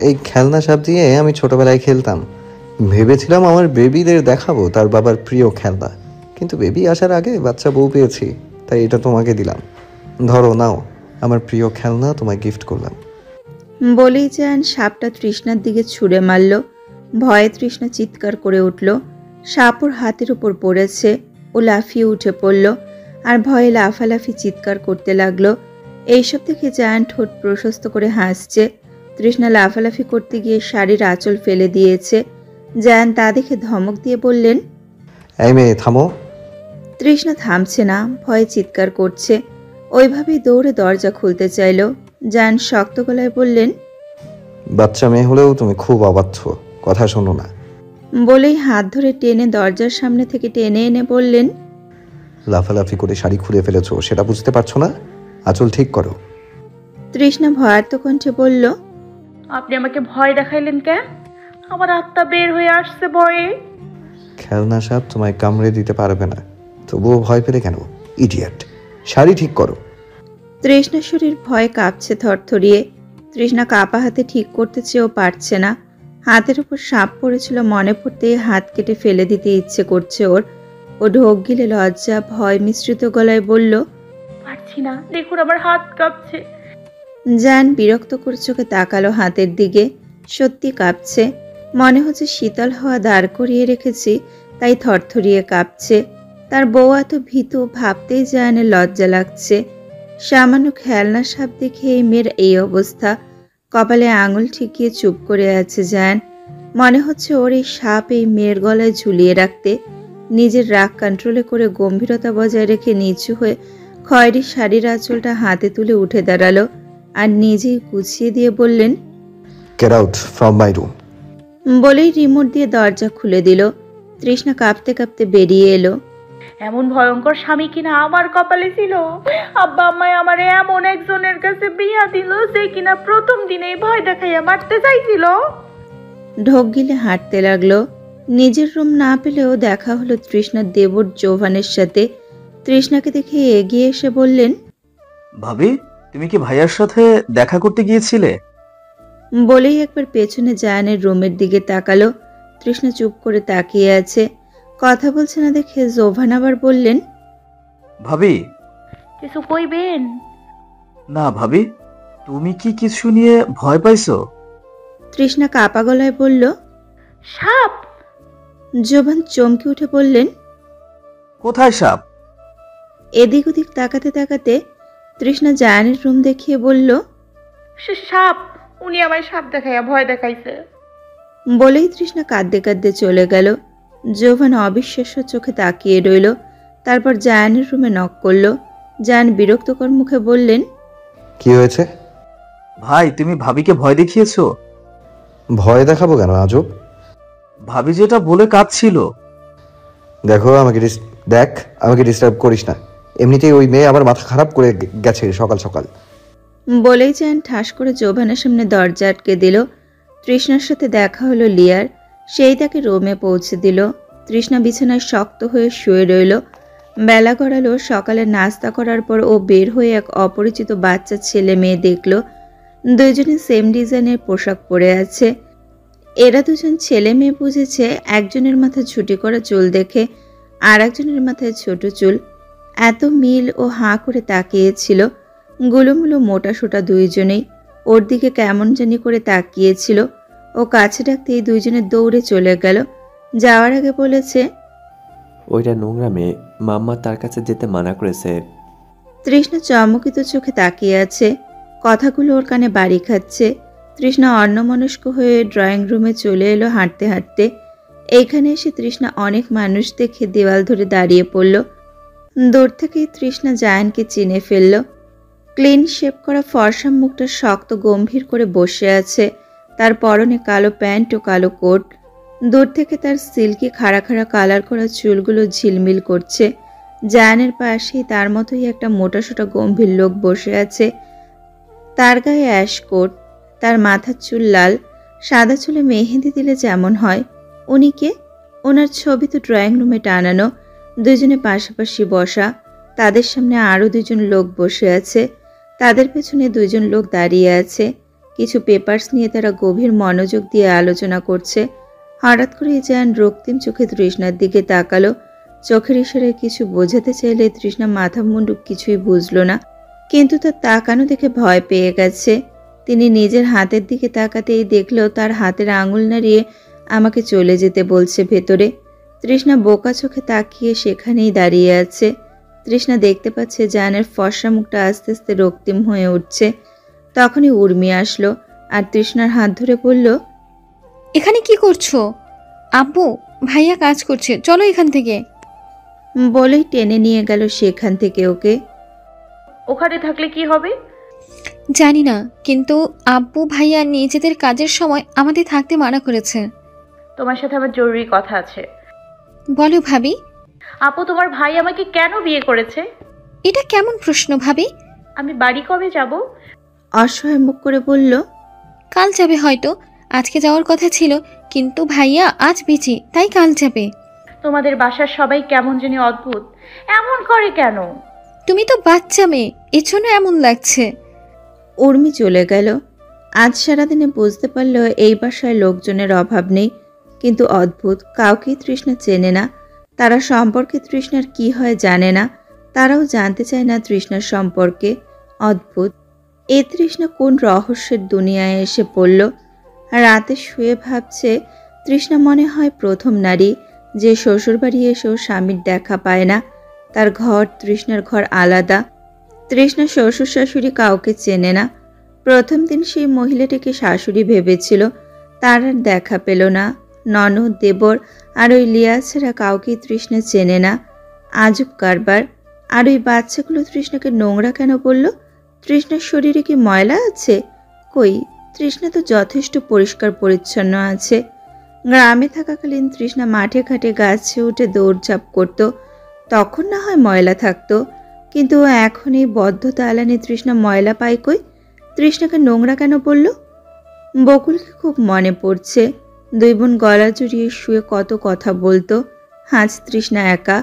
এই খেলনা সাপ দিয়ে আমি ছোটবেলায় খেলতাম। ভেবেছিলাম আমার বেবিদের দেখাবো তার বাবার প্রিয় খেলনা, কিন্তু বেবি আসার আগে বাচ্চা বউ পেয়েছি, তাই এটা তোমাকে দিলাম। ধরো, নাও, আমার প্রিয় খেলনা তোমায় গিফট করলাম। বলেই জায়ান সাপটা তৃষ্ণার দিকে ছুঁড়ে মারল। ভয়ে তৃষ্ণা চিৎকার করে উঠল। সাপ ওর হাতের উপর পড়েছে। ও লাফিয়ে উঠে পড়ল আর ভয়ে লাফালাফি চিৎকার করতে লাগলো। এইসব দেখে জায়ান ঠোঁট প্রশস্ত করে হাসছে। তৃষ্ণা লাফালাফি করতে গিয়ে শাড়ির আঁচল ফেলে দিয়েছে। জায়ান তা দেখে ধমক দিয়ে বললেন, এই মেয়ে, থামো। তৃষ্ণা থামছে না, ভয়ে চিৎকার করছে। ওইভাবেই দৌড়ে দরজা খুলতে চাইল। জায়ান শক্ত গলায় বললেন, বাচ্চা মেয়ে হলেও তুমি খুব অবাধ্য, কথা শোনো না। বলেই হাত ধরে টেনে দরজার সামনে থেকে টেনে এনে বললেন, লাফালাফি করে শাড়ি খুলে ফেলেছো, সেটা বুঝতে পারছো না? আঁচল ঠিক করো। তৃষ্ণা ভয়ার্ত কণ্ঠে বলল, আপনি আমাকে ভয় দেখাইলেন কেন? আমার আত্মা বের হয়ে আসছে ভয়ে। খেলনা সাপ তোমায় কামড়ে দিতে পারবে না, তবুও ভয় পেলে কেন? ইডিয়েট, শাড়ি ঠিক করো। তৃষ্ণার শরীর ভয়ে কাঁপছে থরথরিয়ে। তৃষ্ণা কাঁপা হাতে ঠিক করতে চেয়েও পারছে না। হাতের উপর সাপ পড়েছিল মনে পড়তে হাত কেটে ফেলে দিতে ইচ্ছে করছে ওর। ও ঢোক গিলে লজ্জা ভয় মিশ্রিত গলায় বলল, পারছি না, দেখুন আমার হাত কাঁপছে। জায়ান বিরক্ত করে চোখে তাকালো হাতের দিকে। সত্যি কাঁপছে। মনে হচ্ছে শীতল হাওয়া দাঁড় করিয়ে রেখেছি, তাই থরথরিয়ে কাঁপছে। তার বউ এত ভীতু ভাবতেই জায়ানের লজ্জা লাগছে। সামান্য খেলনা সাপ দেখে এই মেয়ের এই অবস্থা। কপালে আঙুল ঠেকিয়ে চুপ করে আছে জায়ান। মনে হচ্ছে ওর এই সাপ এই মেয়ের গলায় ঝুলিয়ে রাখতে। নিজের রাগ কন্ট্রোলে করে গম্ভীরতা বজায় রেখে নিচু হয়ে খয়েরি শাড়ির আঁচলটা হাতে তুলে উঠে দাঁড়ালো আর নিজেই গুছিয়ে দিয়ে বললেন, get out from my room. বলেই রিমোট দিয়ে দরজা খুলে দিল। তৃষ্ণা কাঁপতে কাঁপতে বেরিয়ে এলো। এমন ভয়ঙ্কর স্বামী কিনা আমার কপালে ছিল। আব্বা আম্মায় আমার এমন একজনের কাছে বিয়া দিল যে কিনা প্রথম দিনেই ভয় দেখাইয়া মারতে চাইছিল। ঢোক গিলে হাঁটতে লাগলো। নিজের রুম না পেলেও দেখা হলো তৃষ্ণার দেবর জোভানের সাথে। তৃষ্ণাকে দেখে এগিয়ে এসে বললেন, ভাবি, তুমি কি ভাইয়ার সাথে দেখা করতে গিয়েছিলে? বলেই একবার পেছনে জায়ানের রুমের দিকে তাকালো। তৃষ্ণা চুপ করে তাকিয়ে আছে, কথা বলছে না দেখে জোভান আবার বললেন, ভাবি। কিছু কইবেন? না ভাবি, তুমি কি কিছু নিয়ে ভয় পাইছো? তৃষ্ণা কাপা গলায় বলল, সাপ। জোভান চমকে উঠে বললেন, কোথায় সাপ? এদিক ওদিক তাকাতে তাকাতে তৃষ্ণা জায়ানের রুম দেখিয়ে বলল, সে সাপ, উনি আমায় সাপ দেখাইয়া ভয় দেখাইছে। বলেই তৃষ্ণা কাঁদতে কাঁদতে চলে গেল। জোভান অবিশ্বাস্য চোখে তাকিয়ে রইল। তারপর জায়ানের রুমে নক করলো। জায়ান বিরক্তকর মুখে বললেন, কি হয়েছে? ভাই, তুমি ভাবিকে ভয় দেখিয়েছো? ভয় দেখাবো কেন আজব? ভাবি যেটা বলে কাঁদছিল। দেখো, আমাকে ডিস্টার্ব করিস না। এমনিতেই ওই মেয়ে আমার মাথা খারাপ করে গেছে সকাল সকাল। বলেই জায়ান ঠাস করে জোভানের সামনে দরজা আটকে দিল। তৃষ্ণার সাথে দেখা হলো লিয়ার। সেই তাকে রুমে পৌঁছে দিল। তৃষ্ণা বিছানায় শক্ত হয়ে শুয়ে রইল। বেলা গড়ালো। সকালে নাস্তা করার পর ও বের হয়ে এক অপরিচিত বাচ্চা ছেলে মেয়ে দেখল। দুজনে সেম ডিজাইনের পোশাক পরে আছে। এরা দুজন ছেলে মেয়ে বুঝেছে একজনের মাথায় ছুটি করা চুল দেখে আর একজনের মাথায় ছোট চুল। এত মিল ও হাঁ করে তাকিয়েছিল। গুলুমুলু মোটাসোটা দুইজনেই ওর দিকে কেমন জানি করে তাকিয়েছিল। ও কাছে ডাকতেই দুইজনে দৌড়ে চলে গেল। যাওয়ার আগে বলেছে, ওইটা নোংরা মেয়ে, মাম্মা তার কাছে যেতে মানা করেছে। তৃষ্ণা চমকিত চোখে তাকিয়ে আছে। কথাগুলো ওর কানে বাড়ি খাচ্ছে। তৃষ্ণা অন্যমনস্ক হয়ে ড্রয়িং রুমে চলে এলো হাঁটতে হাঁটতে। এইখানে এসে তৃষ্ণা অনেক মানুষ দেখে দেওয়াল ধরে দাঁড়িয়ে পড়ল। দূর থেকেই তৃষ্ণা জায়ানকে চিনে ফেলল। ক্লিন শেভ করা ফর্সা মুখটা শক্ত গম্ভীর করে বসে আছে। তার পরনে কালো প্যান্ট ও কালো কোট। দূর থেকে তার সিল্কি খাড়া খাড়া কালার করা চুলগুলো ঝিলমিল করছে। জায়ানের পাশেই তার মতোই একটা মোটাসোটা গম্ভীর লোক বসে আছে। তার গায়ে অ্যাশ কোট, তার মাথার চুল লাল। সাদা চুলে মেহেন্দি দিলে যেমন হয়। উনি কে? ওনার ছবি তো ড্রয়িং রুমে টানানো। দুজনে পাশাপাশি বসা। তাদের সামনে আরও দুজন লোক বসে আছে। তাদের পেছনে দুজন লোক দাঁড়িয়ে আছে। কিছু পেপারস নিয়ে তারা গভীর মনোযোগ দিয়ে আলোচনা করছে। হঠাৎ করে জায়ান রক্তিম চোখে তৃষ্ণার দিকে তাকালো। চোখের ইশারায় কিছু বোঝাতে চাইলে তৃষ্ণা মাথা মুন্ডু কিছুই বুঝল না, কিন্তু তার তাকানো দেখে ভয় পেয়ে গেছে। তিনি নিজের হাতের দিকে তাকাতেই দেখল তার হাতের আঙুল নাড়িয়ে আমাকে চলে যেতে বলছে ভেতরে। তৃষ্ণা বোকা চোখে তাকিয়ে সেখানেই দাঁড়িয়ে আছে। তৃষ্ণা দেখতে পাচ্ছে জায়ানের ফর্সা মুখটা আস্তে আস্তে রক্তিম হয়ে উঠছে। তখনই উর্মি আসলো আর তৃষ্ণার হাত ধরে বলল, এখানে কি করছো? আব্বু ভাইয়া কাজ করছে, চলো এখান থেকে। বলেই টেনে নিয়ে গেল সেখান থেকে ওকে। ওখানে থাকলে কি হবে? জানি না, কিন্তু আব্বু ভাইয়া নিজেদের কাজের সময় আমাদের থাকতে মানা করেছে। তোমার সাথে আমার জরুরি কথা আছে। বলো ভাবি। আপু, তোমার ভাই আমাকে কেন বিয়ে করেছে? এটা কেমন প্রশ্ন ভাবি? আমি বাড়ি কবে যাব? অসহায় মুখ করে বলল, কাল যাবে হয়তো। আজকে যাওয়ার কথা ছিল, কিন্তু ভাইয়া আজ বিজি, তাই কাল যাবে। তোমাদের বাসার সবাই কেমন জানি অদ্ভুত, এমন করে কেন? তুমি তো বাচ্চা মেয়ে, এর জন্য এমন লাগছে। উর্মি চলে গেল। আজ সারাদিনে বুঝতে পারল এই বাসায় লোকজনের অভাব নেই, কিন্তু অদ্ভুত, কাউকেই তৃষ্ণা চেনে না। তারা সম্পর্কে তৃষ্ণার কি হয় জানে না। তারাও জানতে চায় না তৃষ্ণার সম্পর্কে। অদ্ভুত, এ তৃষ্ণা কোন রহস্যের দুনিয়ায় এসে পড়ল। রাতে শুয়ে ভাবছে, তৃষ্ণা মনে হয় প্রথম নারী যে শ্বশুরবাড়ি এসেও স্বামীর দেখা পায় না। তার ঘর, তৃষ্ণার ঘর আলাদা। তৃষ্ণা শ্বশুর শাশুড়ি কাউকে চেনে না। প্রথম দিন সেই মহিলাটিকে শাশুড়ি ভেবেছিল, তার আর দেখা পেল না। ননদ, দেবর আর ওই লিয়া ছাড়া কাউকেই তৃষ্ণা চেনে না। আজব কারবার। আর ওই বাচ্চাগুলো তৃষ্ণাকে নোংরা কেন বলল? তৃষ্ণার শরীরে কি ময়লা আছে? কই, তৃষ্ণা তো যথেষ্ট পরিষ্কার পরিচ্ছন্ন আছে। গ্রামে থাকাকালীন তৃষ্ণা মাঠে ঘাটে গাছে উঠে দৌড়ঝাঁপ করত, তখন না হয় ময়লা থাকতো, কিন্তু এখন এই বদ্ধ দালানে তৃষ্ণা ময়লা পায় কই? তৃষ্ণাকে নোংরা কেন বলল? বকুলকে খুব মনে পড়ছে। দুই বোন গলা জড়িয়ে শুয়ে কত কথা বলতো। আজ তৃষ্ণা একা।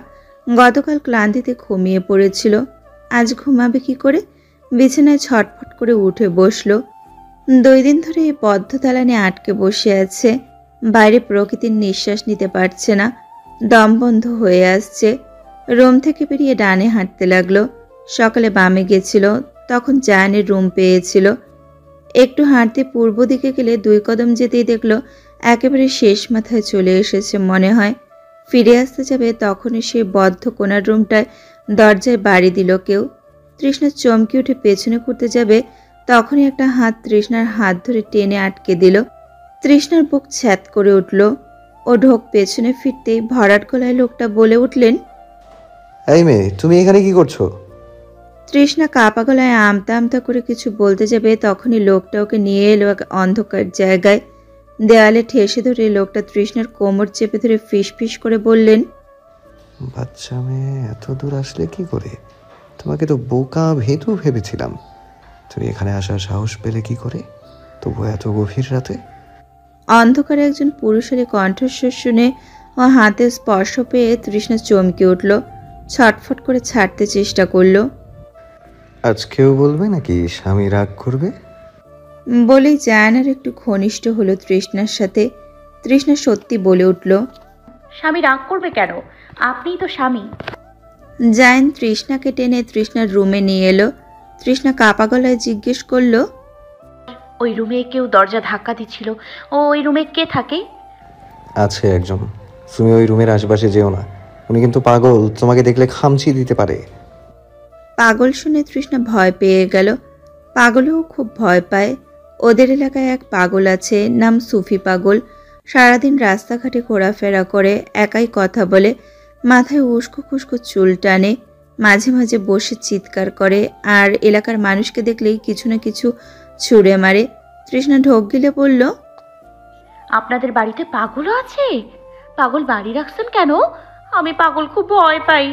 গতকাল ক্লান্তিতে ঘুমিয়ে পড়েছিল, আজ ঘুমাবে কি করে? বিছানায় ছটফট করে উঠে বসলো। 2 দিন ধরে এই বদ্ধ দালানে আটকে বসে আছে। বাইরে প্রকৃতির নিঃশ্বাস নিতে পারছে না, দম বন্ধ হয়ে আসছে। রুম থেকে বেরিয়ে ডানে হাঁটতে লাগলো। সকালে বামে গেছিল, তখন জায়ানের রুম পেয়েছিল। একটু হাঁটতে পূর্ব দিকে গেলে 2 কদম যেতেই দেখলো একেবারে শেষ মাথায় চলে এসেছে মনে হয়। ফিরে আসতে যাবে তখনই সেই বদ্ধ কোণার রুমটায় দরজায় বাড়ি দিল কেউ। তৃষ্ণা চমকে উঠে পেছনে করতে যাবে, তখনই একটা হাত তৃষ্ণার হাত ধরে টেনে আটকে দিল। তৃষ্ণার বুক ছ্যাত করে উঠল। ও ঢোক পেছনে ফিরতেই ভরাট গলায় লোকটা বলে উঠলেন, এই মেয়ে, তুমি এখানে কি করছো? তৃষ্ণা কাপা গলায় আমতা আমতা করে কিছু বলতে যাবে, তখনই লোকটা ওকে নিয়ে এলো এক অন্ধকার জায়গায়। দেয়ালে ঠেসে ধরে লোকটা তৃষ্ণার কোমর চেপে ধরে ফিস ফিস করে বললেন, বাচ্চা মেয়ে, এত দূর আসলে কি করে? তোমাকে তো বোকা ভেতু ভেবেছিলাম। তুমি এখানে আসার সাহস পেলে কি করে, তবু এত গভীর রাতে? অন্ধকারে একজন পুরুষের কণ্ঠস্বর শুনে ও হাতে স্পর্শ পেয়ে তৃষ্ণা চমকে উঠল, ছটফট করে ছাড়তে চেষ্টা করল। আজকেও বলবে নাকি স্বামী রাগ করবে? বলেই জায়ান আর একটু ঘনিষ্ঠ হলো তৃষ্ণার সাথে। তৃষ্ণা সত্যি বলে উঠল, স্বামী রাগ করবে কেন? আপনিই তো স্বামী। জায়ান তৃষ্ণাকে টেনে তৃষ্ণার রুমে নিয়ে এলো। তৃষ্ণা কাপা গলায় জিজ্ঞেস করলো, ওই রুমে কেউ দরজা ধাক্কা দিচ্ছিল, ওই রুমে কে থাকে? আছে একজন, তুমি ওই রুমের আশেপাশে যেও না, উনি কিন্তু পাগল, তোমাকে দেখলে খামচি দিতে পারে। পাগল শুনে তৃষ্ণা ভয় পেয়ে গেল। পাগলও খুব ভয় পায়। ওদের এলাকায় এক পাগল আছে, নাম সুফি পাগল। সারাদিন রাস্তাঘাটে ঘোরাফেরা করে, একাই কথা বলে, মাথায় উস্কো খুস্কো চুল টানে, মাঝে মাঝে বসে চিৎকার করে, আর এলাকার মানুষকে দেখলেই কিছু না কিছু ছুঁড়ে মারে। তৃষ্ণা ঢোক গিলে বলল, আপনাদের বাড়িতে পাগলও আছে? পাগল বাড়ি রাখছেন কেন? আমি পাগল খুব ভয় পাই।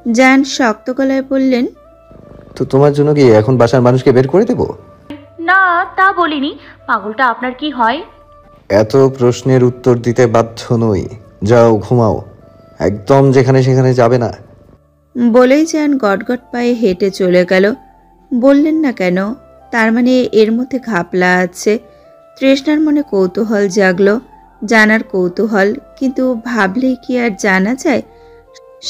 জায়ান শক্ত গলায় বললেন, তো তোমার জন্য কি এখন বাসার মানুষকে বের করে দেব? না, তা বলিনি। পাগলটা আপনার কি হয়? এত প্রশ্নের উত্তর দিতে বাধ্য নই, যাও ঘুমাও, একদম যেখানে সেখানে যাবে না। বলেই জায়ান গটগট পায়ে হেঁটে চলে গেল। বললেন না কেন? তার মানে এর মধ্যে ঘাপলা আছে। তৃষ্ণার মনে কৌতূহল জাগলো, জানার কৌতূহল, কিন্তু ভাবলেই কি আর জানা যায়?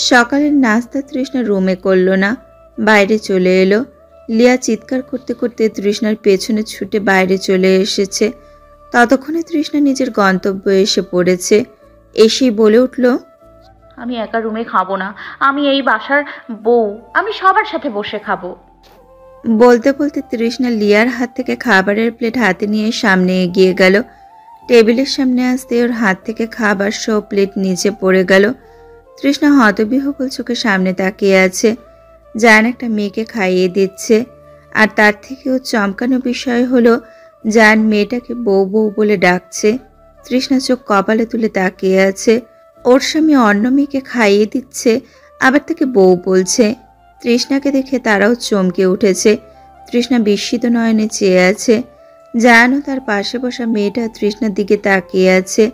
সকালের নাস্তা তৃষ্ণা রুমে করলো না, বাইরে চলে এলো। লিয়া চিৎকার করতে করতে তৃষ্ণার পেছনে ছুটে বাইরে চলে এসেছে। ততক্ষণে তৃষ্ণা নিজের গন্তব্যে এসে পড়েছে। এসেই বলে উঠল, আমি একা রুমে খাবো না, আমি এই বাসার বউ, আমি সবার সাথে বসে খাবো। বলতে বলতে তৃষ্ণা লিয়ার হাত থেকে খাবারের প্লেট হাতে নিয়ে সামনে এগিয়ে গেল। টেবিলের সামনে আসতে ওর হাত থেকে খাবার সহ প্লেট নিচে পড়ে গেল। তৃষ্ণা হতবিহ্বল চোখে সামনে তাকিয়ে আছে। জায়ান একটা মেয়েকে খাইয়ে দিচ্ছে, আর তার থেকেও চমকানো বিষয় হলো জায়ান মেয়েটাকে বউ বউ বলে ডাকছে। তৃষ্ণা চোখ কপালে তুলে তাকিয়ে আছে। ওর স্বামী অন্য মেয়েকে খাইয়ে দিচ্ছে, আবার তাকে বউ বলছে। তৃষ্ণাকে দেখে তারাও চমকে উঠেছে। তৃষ্ণা বিস্মিত নয়নে চেয়ে আছে। জায়ানও তার পাশে বসা মেয়েটা তৃষ্ণার দিকে তাকিয়ে আছে।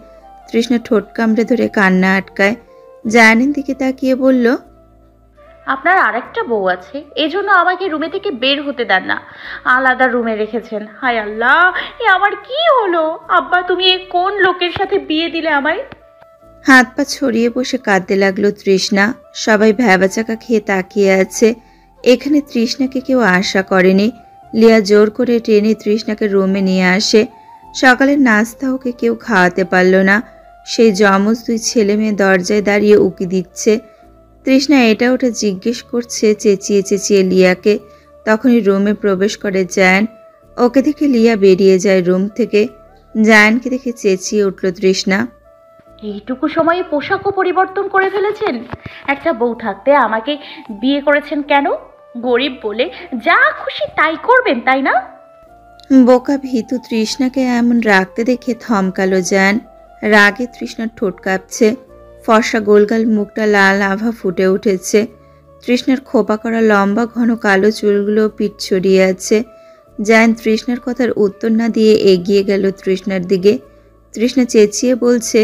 তৃষ্ণা ঠোঁট কামড়ে ধরে কান্না আটকায়। জায়ানের দিকে তাকিয়ে বলল, আপনার আরেকটা বউ আছে, এজন্য আমাকে রুমে থেকে বের হতে দেন না, আলাদা রুমে রেখেছেন। হায় আল্লাহ, এ আমার কি হলো? আব্বা, তুমি এ কোন লোকের সাথে বিয়ে দিলে আমায়? হাত পা ছড়িয়ে বসে কাঁদতে লাগলো তৃষ্ণা। সবাই ভ্যাবাচাকা খেয়ে তাকিয়ে আছে। এখানে তৃষ্ণাকে কেউ আশা করেনি। লিয়া জোর করে টেনে তৃষ্ণাকে রুমে নিয়ে আসে। সকালের নাস্তা ওকে কেউ খাওয়াতে পারল না। সেই যমজ দুই ছেলে মেয়ে দরজায় দাঁড়িয়ে উকি দিচ্ছে। তৃষ্ণা এটা ওটা জিজ্ঞেস করছে চেঁচিয়ে চেঁচিয়ে লিয়াকে। তখনই রুমে প্রবেশ করে জায়ান। ওকে দেখে লিয়া বেরিয়ে যায় রুম থেকে। জায়ানকে দেখে চেঁচিয়ে উঠল তৃষ্ণা, এইটুকু সময়ে পোশাকও পরিবর্তন করে ফেলেছেন? একটা বউ থাকতে আমাকে বিয়ে করেছেন কেন? গরিব বলে যা খুশি তাই করবেন, তাই না? বোকা ভীতু তৃষ্ণাকে এমন রাখতে দেখে থমকালো জায়ান। রাগে তৃষ্ণার ঠোঁট কাঁপছে। ফর্সা গোলগাল মুখটা লাল আভা ফুটে উঠেছে। তৃষ্ণার খোপা করা লম্বা ঘন কালো চুলগুলো পিঠ ছড়িয়ে আছে। জায়ান তৃষ্ণার কথার উত্তর না দিয়ে এগিয়ে গেল তৃষ্ণার দিকে। তৃষ্ণা চেঁচিয়ে বলছে,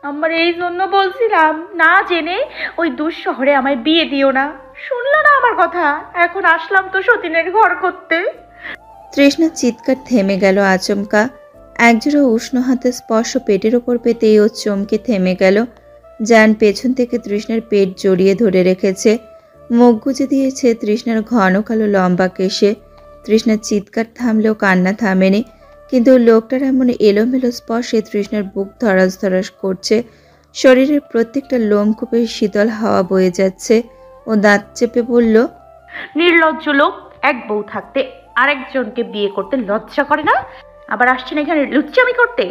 আমার এই জন্য বলছিলাম, না জেনে ওই দুঃশহরে আমায় বিয়ে দিও না। শুনলো না আমার কথা? এখন আসলাম তো সতীনের ঘর করতে। তৃষ্ণার চিৎকার থেমে গেল আচমকা। একজোড়া উষ্ণ হাতে স্পর্শ পেটের ওপর পেতেই ও চমকে থেমে গেল। জায়ান পেছন থেকে তৃষ্ণার পেট জড়িয়ে ধরে রেখেছে। মুখ গুজে দিয়েছে তৃষ্ণার ঘন কালো লম্বা কেশে। তৃষ্ণার চিৎকার থামলেও কান্না থামেনি, কিন্তু লোকটার এমন এলোমেলো স্পর্শে তৃষ্ণার বুক ধরাস ধরাস করছে। শরীরের প্রত্যেকটা লোমকূপে শীতল হাওয়া বয়ে যাচ্ছে। ও দাঁত চেপে বলল, নির্লজ্জ লোক, এক বউ থাকতে আরেকজনকে বিয়ে করতে লজ্জা করে না? আবার আসছেন এখানে লুচ্চামি করতে?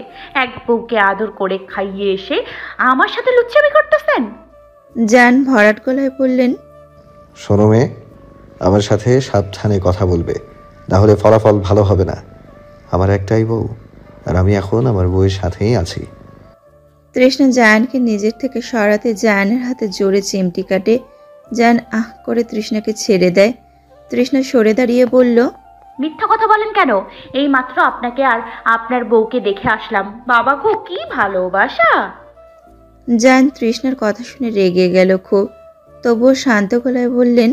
এক বউকে আদর করে খাইয়ে এসে আমার সাথে লুচ্চামি করতেছেন? জান ভরাট গলায় বললেন, শোনো মেয়ে, আমার সাথে সাবধানে কথা বলবে, না হলে ফলাফল ভালো হবে না। আমার একটাই বউ, আর আমি এখন আমার বউয়ের সাথেই আছি। তৃষ্ণা জায়ানকে নিজের থেকে সরাতে জায়ানের হাতে জোরে চিমটি কাটে। জায়ান আহ করে তৃষ্ণাকে ছেড়ে দেয়। তৃষ্ণা সরে দাঁড়িয়ে বলল, মিথ্যা কথা বলেন কেন? এই মাত্র আপনাকে আর আপনার বউকে দেখে আসলাম। বাবা গো, কি ভালোবাসা! জায়ান তৃষ্ণার কথা শুনে রেগে গেল খুব, তবুও শান্ত গলায় বললেন,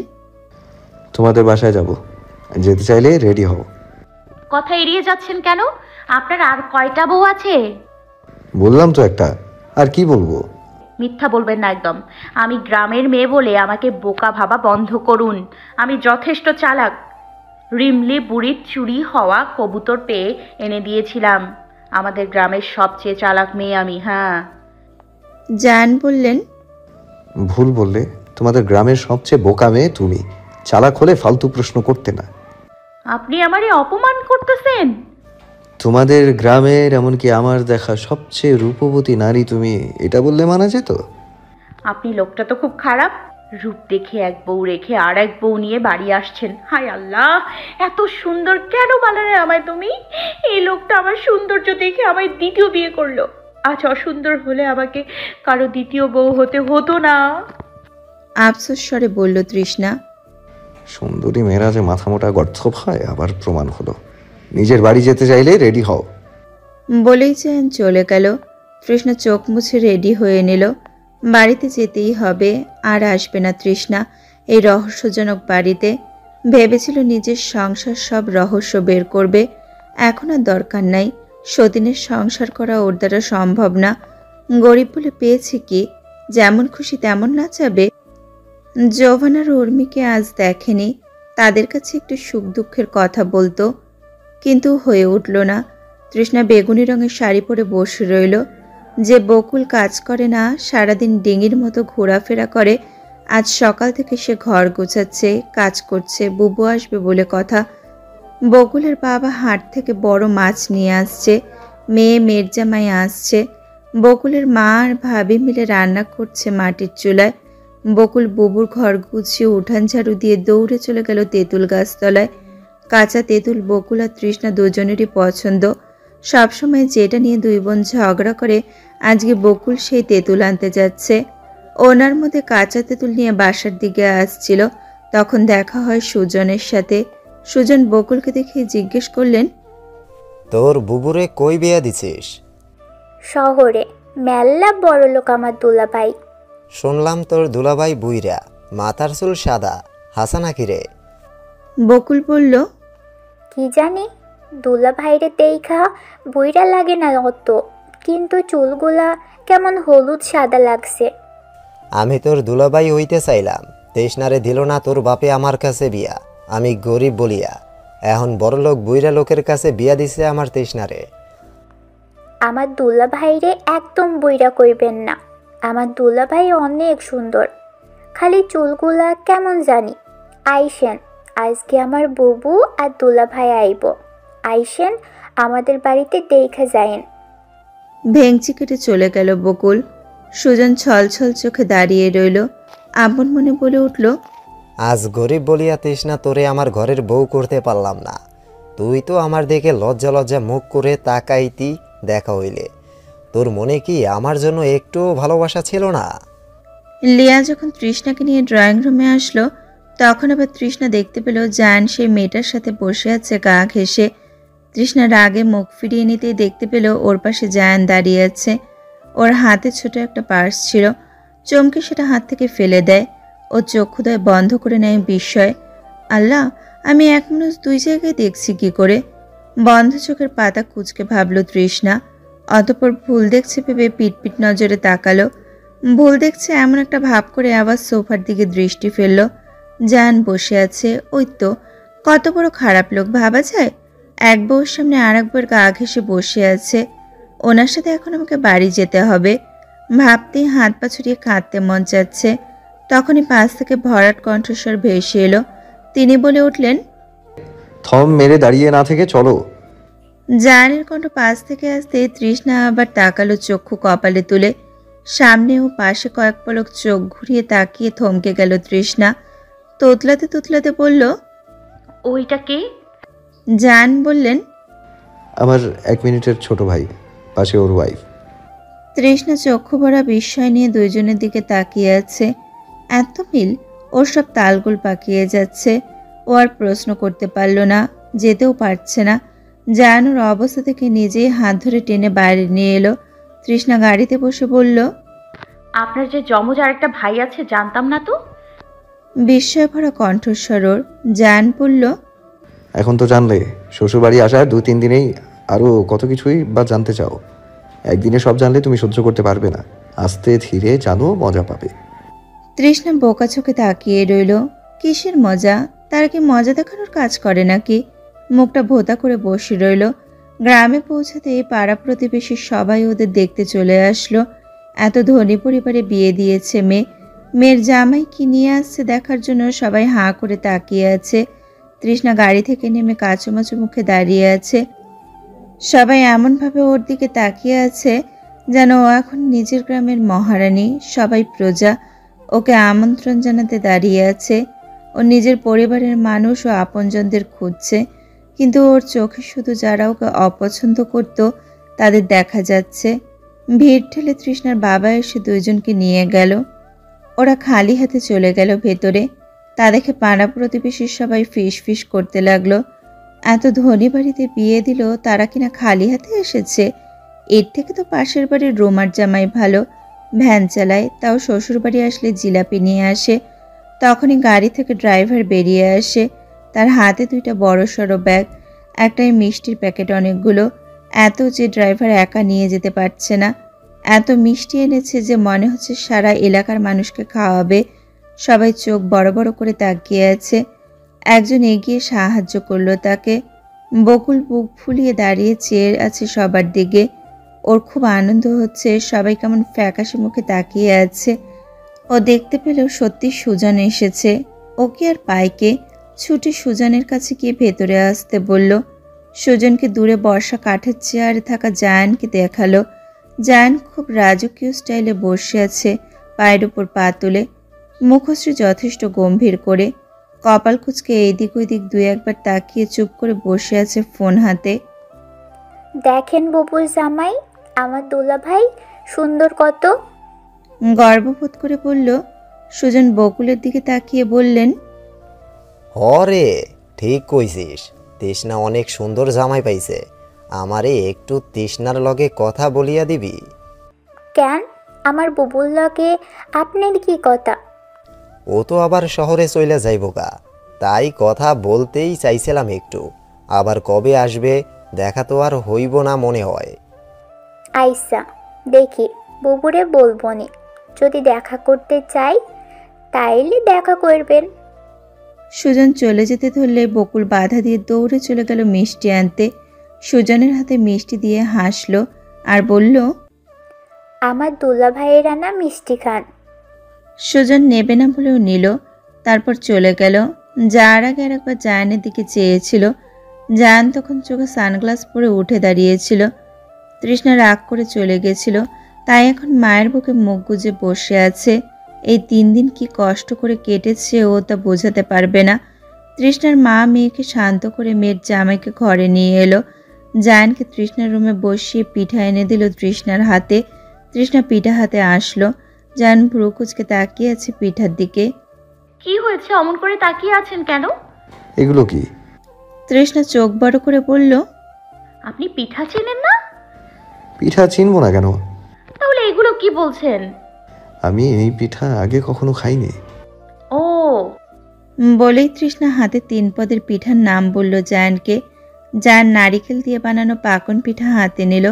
তোমাদের বাসায় যাব, যেতে চাইলে রেডি হও। কথা এড়িয়ে যাচ্ছেন কেন? আপনার আর কয়টা বউ আছে? বললাম তো একটা, আর কি বলবো? মিথ্যা বলবেন না একদম। আমি গ্রামের মেয়ে বলে আমাকে বোকা ভাবা বন্ধ করুন। আমি যথেষ্ট চালাক। রিমলি বুড়ির চুরি হওয়া কবুতর পেয়ে এনে দিয়েছিলাম। আমাদের গ্রামের সবচেয়ে চালাক মেয়ে আমি। হ্যাঁ। জায়ান বললেন, ভুল বললে, তোমাদের গ্রামের সবচেয়ে বোকা মেয়ে তুমি। চালাক হলে ফালতু প্রশ্ন করতে না। আপনি আমারে অপমান করতেছেন। তোমাদের গ্রামের, এমনকি আমার দেখা সবচেয়ে রূপবতী নারী তুমি, এটা বললে মানা যেত? আপনি লোকটা তো খুব খারাপ। রূপ দেখে এক বউ রেখে আর এক বউ নিয়ে বাড়ি আসছেন। হায় আল্লাহ, এত সুন্দর কেন বানালে আমায় তুমি? এই লোকটা আমার সৌন্দর্য দেখে আমায় দ্বিতীয় বিয়ে করলো। আজ অসুন্দর হলে আমাকে কারো দ্বিতীয় বউ হতে হতো না। আফসোস স্বরে বলল তৃষ্ণা। সুন্দরী মেয়েরা যে মাথা মোটা গর্ধব হয়, আবার প্রমাণ হলো। নিজের বাড়ি যেতে চাইলে রেডি হও। বলেই জায়ান চলে গেল। তৃষ্ণা চোখ মুছে রেডি হয়ে নিল। বাড়িতে যেতেই হবে, আর আসবে না তৃষ্ণা এই রহস্যজনক বাড়িতে। ভেবেছিল নিজের সংসার সব রহস্য বের করবে, এখন আর দরকার নাই। সতীনের সংসার করা ওর দ্বারা সম্ভব না। গরিব বলে পেয়েছে কি, যেমন খুশি তেমন নাচাবে। জোভানার উর্মিকে আজ দেখেনি, তাদের কাছে একটু সুখ দুঃখের কথা বলতো, কিন্তু হয়ে উঠল না। তৃষ্ণা বেগুনি রঙের শাড়ি পরে বসে রইল। যে বকুল কাজ করে না, সারাদিন ডিঙির মতো ঘোরাফেরা করে, আজ সকাল থেকে সে ঘর গোছাচ্ছে, কাজ করছে, বুবু আসবে বলে কথা। বকুলের বাবা হাট থেকে বড় মাছ নিয়ে আসছে, মেয়ের জামাই আসছে। বকুলের মা আর ভাবি মিলে রান্না করছে মাটির চুলায়। বকুল বুবুর ঘর গুছিয়ে উঠান ঝাড়ু দিয়ে দৌড়ে চলে গেল তেঁতুল গাছতলায়। কাঁচা তেঁতুল বকুল আর তৃষ্ণা দুজনেরই পছন্দ। সবসময় যেটা নিয়ে দুই বোন ঝগড়া করে, আজকে বকুল সেই তেঁতুল আনতে যাচ্ছে। ওনার মধ্যে কাঁচা তেঁতুল নিয়ে বাসার দিকে আসছিল, তখন দেখা হয় সুজনের সাথে। সুজন বকুলকে দেখে জিজ্ঞেস করলেন, তোর বুবুরে কই বিয়া দিছিস? শহরে, মেল্লা বড় লোক আমার দুলাভাই। শুনলাম তোর দুলাভাই বুইরা, মাথার চুল সাদা, হাসা নাকি রে? বকুল বলল, কি জানি, দুলাভাইরে দেখা বুইরা লাগে না অত, কিন্তু চুলগুলা কেমন হলুদ সাদা লাগছে। আমি তোর দুলাভাই হইতে চাইলাম, তৃষ্ণারে দিল না তোর বাপে আমার কাছে বিয়া। আমি গরিব বলিয়া এখন বড় লোক বুইরা লোকের কাছে বিয়া দিছে আমার তৃষ্ণারে। আমার দুলাভাইরে একদম বুইরা কইবেন না, আমার দুলাভাই অনেক সুন্দর, খালি চুলগুলা কেমন জানি। আইসেন, আজকে আমার বুবু আর দুলাভাই আইব, আইসেন আমাদের বাড়িতে দেখা যায়েন। ভেংচি কেটে চলে গেল বকুল। সুজন ছলছল চোখে দাঁড়িয়ে রইল। আপন মনে বলে উঠল, আজ গরিব বলিয়া তৃষ্ণা তোরে আমার ঘরের বউ করতে পারলাম না। তুই তো আমার দেখে লজ্জা লজ্জা মুখ করে তাকাইতি দেখা হইলে। তোর মনে কি আমার জন্য একটু ভালোবাসা ছিল না? লিয়া যখন তৃষ্ণাকে নিয়ে ড্রয়িং রুমে আসলো, তখন আবার তৃষ্ণা দেখতে পেল জায়ান সেই মেয়েটার সাথে বসে আছে গা ঘেঁষে। তৃষ্ণা রাগে মুখ ফিরিয়ে নিতেই দেখতে পেল ওর পাশে জায়ান দাঁড়িয়ে আছে। ওর হাতে ছোট একটা পার্স ছিল, চমকে সেটা হাত থেকে ফেলে দেয়। ও চক্ষুদয় বন্ধ করে নেয় বিস্ময়। আল্লাহ, আমি এক মানুষ দুই জায়গায় দেখছি কি করে? বন্ধ চোখের পাতা কুঁচকে ভাবল তৃষ্ণা। অতঃপর ভুল দেখছে ভেবে পিটপিট নজরে তাকালো। ভুল দেখছে এমন একটা ভাব করে আবার সোফার দিকে দৃষ্টি ফেলল। জায়ান বসে আছে। ওই তো, কত বড় খারাপ লোক ভাবা যায়! এক বউর সামনে আর এক বউয়ের গা ঘেঁষে বসে আছে। ওনার সাথে এখন আমাকে বাড়ি যেতে হবে। ভাবতেই হাত পা ছড়িয়ে কাঁদতে মন চাচ্ছে। তখনই পাশ থেকে ভরাট কণ্ঠস্বর ভেসে এলো। তিনি বলে উঠলেন, থম মেরে দাঁড়িয়ে না থেকে চলো। জায়ানের কণ্ঠ পাশ থেকে আসতে তৃষ্ণা আবার তাকালো চক্ষু কপালে তুলে। সামনে ও পাশে কয়েক পলক চোখ ঘুরিয়ে তাকিয়ে থমকে গেল তৃষ্ণা। তোতলাতে তোতলাতে বলল, ওইটা কে? জায়ান বললেন, আমার 1 মিনিটের ছোট ভাই, পাশে ওর ওয়াইফ। তৃষ্ণা চক্ষু ভরা বিস্ময় নিয়ে দুইজনের দিকে তাকিয়ে আছে। এত মিল! ওর সব তালগোল পাকিয়ে যাচ্ছে। ও আর প্রশ্ন করতে পারল না। যেতেও পারছে না। জায়ান ওর অবস্থা থেকে নিজেই হাত ধরে টেনে বাইরে নিয়ে এলো। তৃষ্ণা গাড়িতে বসে বলল, আপনার যে যমজ আর একটা ভাই আছে জানতাম না তো। বিস্ময় ভরা কণ্ঠস্বর ওর। জায়ান বলল, এখন তো জানলে, শ্বশুরবাড়ি আসার 2-3 দিনেই আরও কত কিছুই বা জানতে চাও। একদিনে সব জানলে তুমি সহ্য করতে পারবে না। আস্তে ধীরে জানো, মজা পাবে। তৃষ্ণা বোকা চোখে তাকিয়ে রইল। কিসের মজা? তারা কি মজা দেখানোর কাজ করে নাকি? মুখটা ভোতা করে বসে রইল। গ্রামে পৌঁছাতে পাড়া প্রতিবেশী সবাই ওদের দেখতে চলে আসলো। এত ধনী পরিবারে বিয়ে দিয়েছে মেয়ের জামাই কি নিয়ে আসছে দেখার জন্য সবাই হাঁ করে তাকিয়ে আছে। তৃষ্ণা গাড়ি থেকে নেমে কাচুমাচু মুখে দাঁড়িয়ে আছে। সবাই এমনভাবে ওর দিকে তাকিয়ে আছে যেন ও এখন নিজের গ্রামের মহারানী, সবাই প্রজা। ওকে আমন্ত্রণ জানাতে দাঁড়িয়ে আছে। ও নিজের পরিবারের মানুষ ও আপনজনদের খুঁজছে, কিন্তু ওর চোখে শুধু যারা ওকে অপছন্দ করত তাদের দেখা যাচ্ছে। ভিড় ঠেলে তৃষ্ণার বাবা এসে দুইজনকে নিয়ে গেল। ওরা খালি হাতে চলে গেল ভেতরে। তা দেখে পাড়া প্রতিবেশীর সবাই ফিস করতে লাগলো। এত ধনী বাড়িতে বিয়ে দিল, তারা কিনা খালি হাতে এসেছে। এর থেকে তো পাশের বাড়ির রোমার জামাই ভালো, ভ্যান চালায়, তাও শ্বশুর বাড়ি আসলে জিলাপি নিয়ে আসে। তখনই গাড়ি থেকে ড্রাইভার বেরিয়ে আসে। তার হাতে 2টা বড় সড়ো ব্যাগ, একটাই মিষ্টির প্যাকেট অনেকগুলো। এত যে ড্রাইভার একা নিয়ে যেতে পারছে না। এত মিষ্টি এনেছে যে মনে হচ্ছে সারা এলাকার মানুষকে খাওয়াবে। সবাই চোখ বড় বড় করে তাকিয়ে আছে। একজন এগিয়ে সাহায্য করলো তাকে। বকুল বুক ফুলিয়ে দাঁড়িয়ে চেয়ে আছে সবার দিকে। ওর খুব আনন্দ হচ্ছে, সবাই কেমন ফ্যাকাশে মুখে তাকিয়ে আছে। ও দেখতে পেল সত্যি সুজন এসেছে। ওকে আর পাইকে ছুটে সুজনের কাছে গিয়ে ভেতরে আসতে বলল। সুজনকে দূরে বর্ষা কাঠের চেয়ারে থাকা জায়ানকে দেখালো। জায়ান খুব রাজকীয় স্টাইলে বসে আছে, পায়ের উপর পা তুলে, মুখশ্রী যথেষ্ট গম্ভীর করে। কপাল কুঁচকে এইদিক ওইদিক 2-1 তাকিয়ে চুপ করে বসে আছে ফোন হাতে। দেখেন বুবুল জামাই, আমার দুলা ভাই সুন্দর কত, গর্ববোধ করে বলল। সুজন বকুলের দিকে তাকিয়ে বললেন, হরে ঠিক কইছিস, তৃষ্ণা অনেক সুন্দর জামাই পাইছে। আমারে একটু তৃষ্ণার লগে কথা বলিয়া দিবি? কেন, আমার বুবুল লগে আপনার কি কথা? ও তো আবার শহরে চইলা যাইব গা, তাই কথা বলতেই চাইছিলাম একটু। আবার কবে আসবে দেখা তো আর হইব না মনে হয়। আইসা দেখি, বুবুরে বলবো নি, যদি দেখা করতে চাই তাইলে দেখা করবেন। সুজন চলে যেতে ধরলে বকুল বাধা দিয়ে দৌড়ে চলে গেল মিষ্টি আনতে। সুজনের হাতে মিষ্টি দিয়ে হাসলো আর বলল, আমার দুলা ভাইয়েরা না মিষ্টি খান। সুজন নেবে না বলেও নিল, তারপর চলে গেল। যার আগে আর একবার জায়ানের দিকে চেয়েছিল। জায়ান তখন চোখে সানগ্লাস পরে উঠে দাঁড়িয়েছিল। তৃষ্ণা রাগ করে চলে গেছিল, তাই এখন মায়ের বুকে মুখ গুজে বসে আছে। এই 3 দিন কি কষ্ট করে কেটেছে ও তা বোঝাতে পারবে না। তৃষ্ণার মা মেয়েকে শান্ত করে মেয়ের জামাইকে ঘরে নিয়ে এলো। জায়ানকে তৃষ্ণার রুমে বসিয়ে পিঠা এনে দিল তৃষ্ণার হাতে। তৃষ্ণা পিঠা হাতে আসলো। জায়ান ভ্রু কুচকে তাকিয়ে আছে পিঠার দিকে। কি হয়েছে, অমন করে তাকিয়ে আছেন কেন? এগুলো কি? তৃষ্ণা চোখ বড় করে বলল, আপনি পিঠা চেনেন না? পিঠা চিনবো না কেন? তাহলে এগুলো কি বলছেন? আমি এই পিঠা আগে কখনো খাইনি। ও বলেই তৃষ্ণা হাতে 3 পদের পিঠার নাম বলল জায়ানকে। জায়ান নারিকেল দিয়ে বানানো পাকন পিঠা হাতে নিল।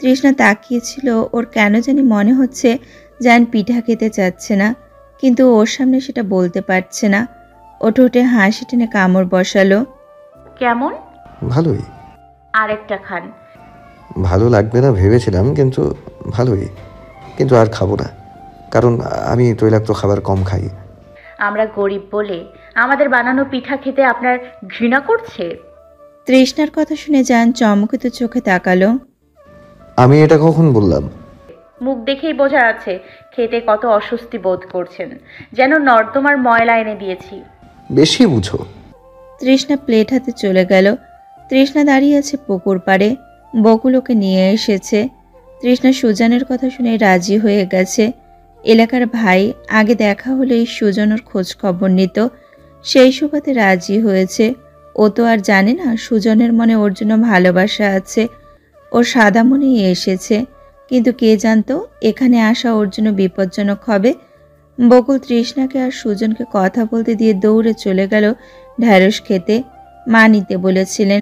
তৃষ্ণা তাকিয়েছিল। ওর কেন জানি মনে হচ্ছে জায়ান পিঠা খেতে চাচ্ছে না, কিন্তু ওর সামনে সেটা বলতে পারছে না। ও ঠোঁটে হাসি টেনে কামড় বসালো। কেমন? ভালোই। আরেকটা খান। ভালো লাগবে না ভেবেছিলাম, কিন্তু ভালোই। কিন্তু আর খাবো না, কারণ আমি তৈলাক্ত খাবার কম খাই। আমরা গরিব বলে আমাদের বানানো পিঠা খেতে আপনার ঘৃণা করছে? তৃষ্ণার কথা শুনে জায়ান চমকিত চোখে তাকালো। আমি এটা কখন বললাম? মুখ দেখেই বোঝা যাচ্ছে খেতে কত অস্বস্তি বোধ করছেন, যেন নর্দমার ময়লা এনে দিয়েছি। বেশি বুঝো। তৃষ্ণা প্লেট হাতে চলে গেল। তৃষ্ণা দাঁড়িয়ে আছে পুকুর পাড়ে। বকুল ওকে নিয়ে এসেছে। তৃষ্ণা সুজনের কথা শুনে রাজি হয়ে গেছে। এলাকার ভাই, আগে দেখা হলেই সুজনের খোঁজ খবর নিত, সেই সুবাদে রাজি হয়েছে। ও তো আর জানে না সুজনের মনে ওর জন্য ভালোবাসা আছে। ও সাদা মনেই এসেছে, কিন্তু কে জানতো এখানে আসা ওর জন্য বিপজ্জনক হবে। বকুল তৃষ্ণাকে আর সুজনকে কথা বলতে দিয়ে দৌড়ে চলে গেল ঢ্যাঁড়স খেতে। মা নিতে বলেছিলেন।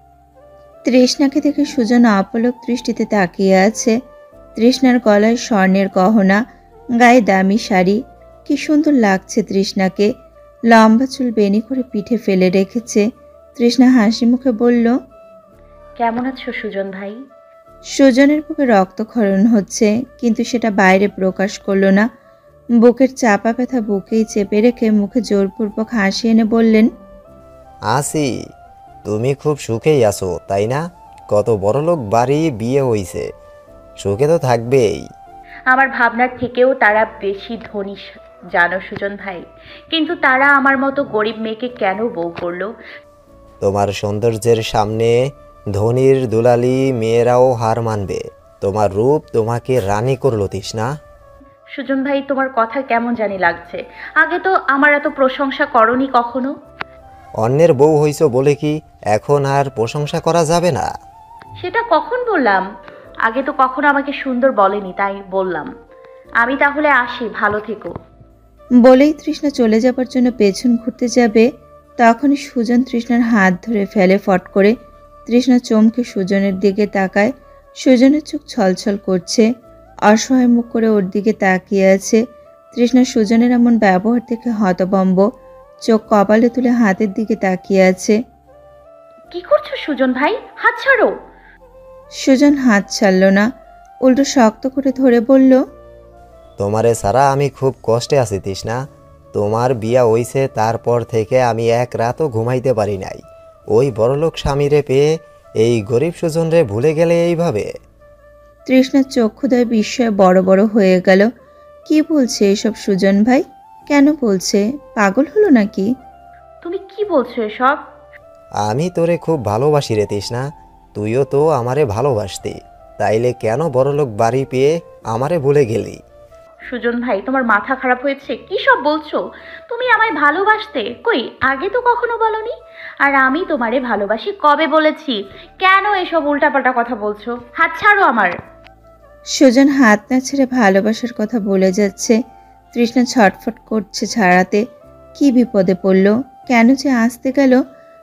তৃষ্ণাকে দেখে সুজন অপলক দৃষ্টিতে তাকিয়ে আছে। তৃষ্ণার গলায় স্বর্ণের গহনা, গায়ে দামি শাড়ি, কি সুন্দর লাগছে তৃষ্ণাকে। লম্বা চুল বেনি করে পিঠে ফেলে রেখেছে। তৃষ্ণা হাসি মুখে বলল, কেমন আছো সুজন ভাই? সুজনের বুকে রক্তক্ষরণ হচ্ছে, কিন্তু সেটা বাইরে প্রকাশ করল না। বুকের চাপা ব্যথা বুকেই চেপে রেখে মুখে জোরপূর্বক হাসি এনে বললেন, আসি, তুমি খুব সুখেই আছো তাই না? কত বড়লোক বাড়ি, বিয়ে হইছে, সুখে তো থাকবেই। আমার ভাবনার থেকেও তারা বেশি ধনী জানো সুজন ভাই, কিন্তু তারা আমার মতো গরিব মেয়েকে কেন বউ করলো? তোমার সৌন্দর্যের সামনে ধনীর দুলালি মেয়েরাও হার মানবে। তোমার রূপ তোমাকে রানী করলো তৃষ্ণা। সুজন ভাই, তোমার কথা কেমন জানি লাগছে। আগে তো আমার এত প্রশংসা করনি কখনো। অন্যের বউ হইছো বলে কি এখন আর প্রশংসা করা যাবে না? সেটা কখন বললাম? আগে তো কখনো আমাকে সুন্দর বলেনি, তাই বললাম। আমি তাহলে আসি, ভালো থেকো। বলেই তৃষ্ণা চলে যাবার জন্য পেছন ঘুরতে যাবে, তখনই সুজন তৃষ্ণার হাত ধরে ফেলে ফট করে। তৃষ্ণা চমকে সুজনের দিকে তাকায়। সুজনের চোখ ছলছল করছে, অসহায় মুখ করে ওর দিকে তাকিয়ে আছে। তৃষ্ণা সুজনের এমন ব্যবহার দেখে হতভম্ব, চোখ কপালে তুলে হাতের দিকে তাকিয়ে আছে। কি করছো সুজন ভাই? হাত ছাড়ো। সুজন হাত ছাড়ল না, উল্টো শক্ত করে ধরে বলল, তোমারে ছাড়া আমি খুব কষ্টে আছি তৃষ্ণা। তোমার বিয়া হইছে তারপর থেকে আমি এক রাতও ঘুমাইতে পারি নাই। ওই বড়লোক স্বামীরে পেয়ে এই গরিব সুজনরে ভুলে গেলে এইভাবে? তৃষ্ণার চক্ষুদয় বিস্ময়ে বড় বড় হয়ে গেল। কি বলছে এসব সুজন ভাই? কেন বলছে? পাগল হলো নাকি? তুমি কি বলছো এসব? আমি তোরে খুব ভালোবাসি রে তৃষ্ণা, তুইও তো আমারে ভালোবাসতি, তাইলে কেন বড়লোক বাড়ি পেয়ে আমারে ভুলে গেলি? সুজন ভাই, তোমার মাথা খারাপ হয়েছে? কি সব বলছো? তুমি আমায় ভালোবাসতে কই? আগে তো কখনো বলনি। আর আমি তোমারে ভালোবাসি কবে বলেছি? কেন এসব উল্টাপাল্টা কথা বলছো? হাত ছাড়ো আমার। সুজন হাত না ছেড়ে ভালোবাসার কথা বলে যাচ্ছে। তৃষ্ণা ছটফট করছে ছাড়াতে। কি বিপদে পড়ল, কেন যে আসতে গেল?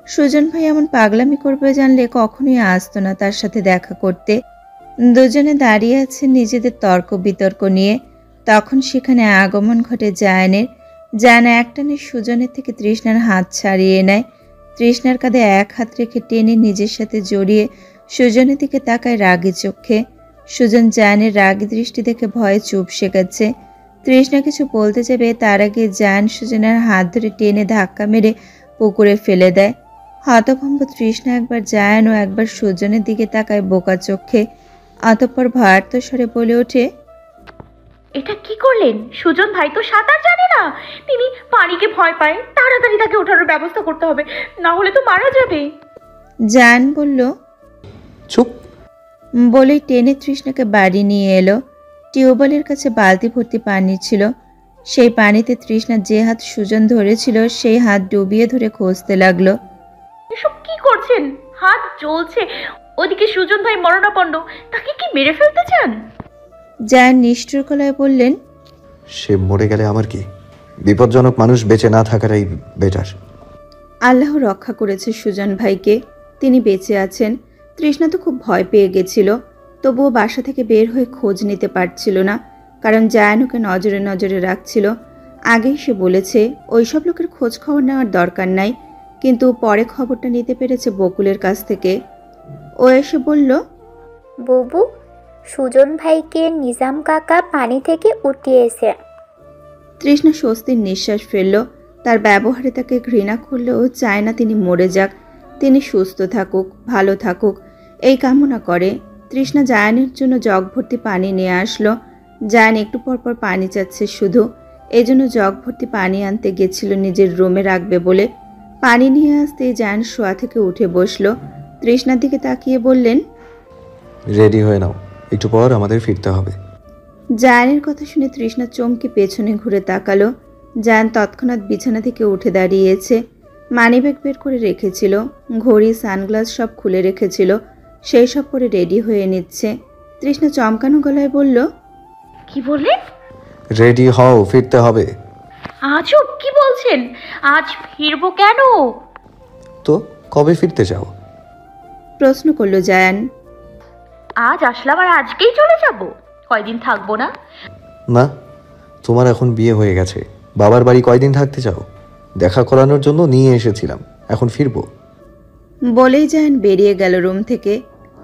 সুজন ভাই এমন পাগলামি করবে জানলে কখনোই আসতো না তার সাথে দেখা করতে। দুজনে দাঁড়িয়ে আছে নিজেদের তর্ক বিতর্ক নিয়ে। তখন সেখানে আগমন ঘটে জায়ানের। জায়ান একটানে সুজনের থেকে তৃষ্ণার হাত ছাড়িয়ে নেয়। তৃষ্ণার কাঁধে এক হাত রেখে টেনে নিজের সাথে জড়িয়ে সুজনের দিকে তাকায় রাগী চোখে। সুজন জায়ানের রাগী দৃষ্টি দেখে ভয়ে চুপসে গেছে। তৃষ্ণা কিছু বলতে যাবে, তার আগে জায়ান সুজনের হাত ধরে টেনে ধাক্কা মেরে পুকুরে ফেলে দেয়। হতভম্ব তৃষ্ণা একবার জায়ান ও একবার সুজনের দিকে তাকায় বোকা চোখে। অতঃপর ভয়ার্ত স্বরে বলে ওঠে, এটা কি করলেন? সুজন ভাই তো সাঁতার জানে না, তিনি পানিকে ভয় পায়। তাড়াতাড়ি তাকে ওঠানোর ব্যবস্থা করতে হবে, না হলে তো মারা যাবে। জায়ান বলল, চুপ। বলেই টেনে তৃষ্ণাকে বাড়ি নিয়ে এলো। টিউবওয়েলের কাছে বালতি ভর্তি পানি ছিল। সেই পানিতে তৃষ্ণা যে হাত সুজন ধরেছিল সেই হাত ডুবিয়ে ধরে খুঁজতে লাগলো। এসব কি করছেন? হাত জ্বলছে। ওদিকে সুজন ভাই মরণাপন্ন, তাকে কি মেরে ফেলতে চান? জায়ান নিষ্ঠুর গলায় বললেন, সে মরে গেলে আমার কি? বিপজ্জনক মানুষ বেঁচে না থাকাটাই বেটার। আল্লাহ রক্ষা করেছে সুজন ভাইকে, তিনি বেঁচে আছেন। তৃষ্ণা তো খুব ভয় পেয়ে গেছিল, তবুও বাসা থেকে বের হয়ে খোঁজ নিতে পারছিল না, কারণ জায়ান ওকে নজরে নজরে রাখছিল। আগেই সে বলেছে ওইসব লোকের খোঁজ খবর নেওয়ার দরকার নাই, কিন্তু পরে খবরটা নিতে পেরেছে বকুলের কাছ থেকে। ও এসে বলল, বুবু, সুজন ভাইকে নিজাম কাকা পানি থেকে উঠিয়েছে। তৃষ্ণা স্বস্তির নিঃশ্বাস ফেলল। তার ব্যবহারে তাকে ঘৃণা করলেও চায় না তিনি মরে যাক, তিনি সুস্থ থাকুক, ভালো থাকুক, এই কামনা করে। তৃষ্ণা জায়ানের জন্য জগ ভর্তি পানি নিয়ে আসলো। জায়ান একটু পরপর পানি চাচ্ছে শুধু, এই জন্য জগ ভর্তি পানি আনতে গেছিল নিজের রুমে রাখবে বলে। পানি নিয়ে আসতে জায়ান শোয়া থেকে উঠে বসলো। তৃষ্ণার দিকে তাকিয়ে বললেন, রেডি হয়ে নাও, একটু পর আমাদের ফিরতে হবে। জায়ানের কথা শুনে তৃষ্ণা চমকে পেছনে ঘুরে তাকালো। জায়ান তৎক্ষণাৎ বিছানা থেকে উঠে দাঁড়িয়েছে। মানিব্যাগ বের করে রেখেছিল, ঘড়ি সানগ্লাস সব খুলে রেখেছিল। সেই সব পরে রেডি হয়ে নিচ্ছে। তৃষ্ণা চমকানো গলায় বলল, কি বললেন? রেডি হও, ফিরতে হবে। আজব কি বলছেন? আজ ফিরবো কেন? তো কবে ফিরতে চাও? প্রশ্ন করল জায়ান। আজ আসলাম আর আজকেই চলে যাব? কয়দিন থাকবো না? না, তোমার এখন বিয়ে হয়ে গেছে। বাবার বাড়ি কয়দিন থাকতে চাও? দেখা করানোর জন্য নিয়ে এসেছিলাম, এখন ফিরবো। বলেই জায়ান বেরিয়ে গেল রুম থেকে।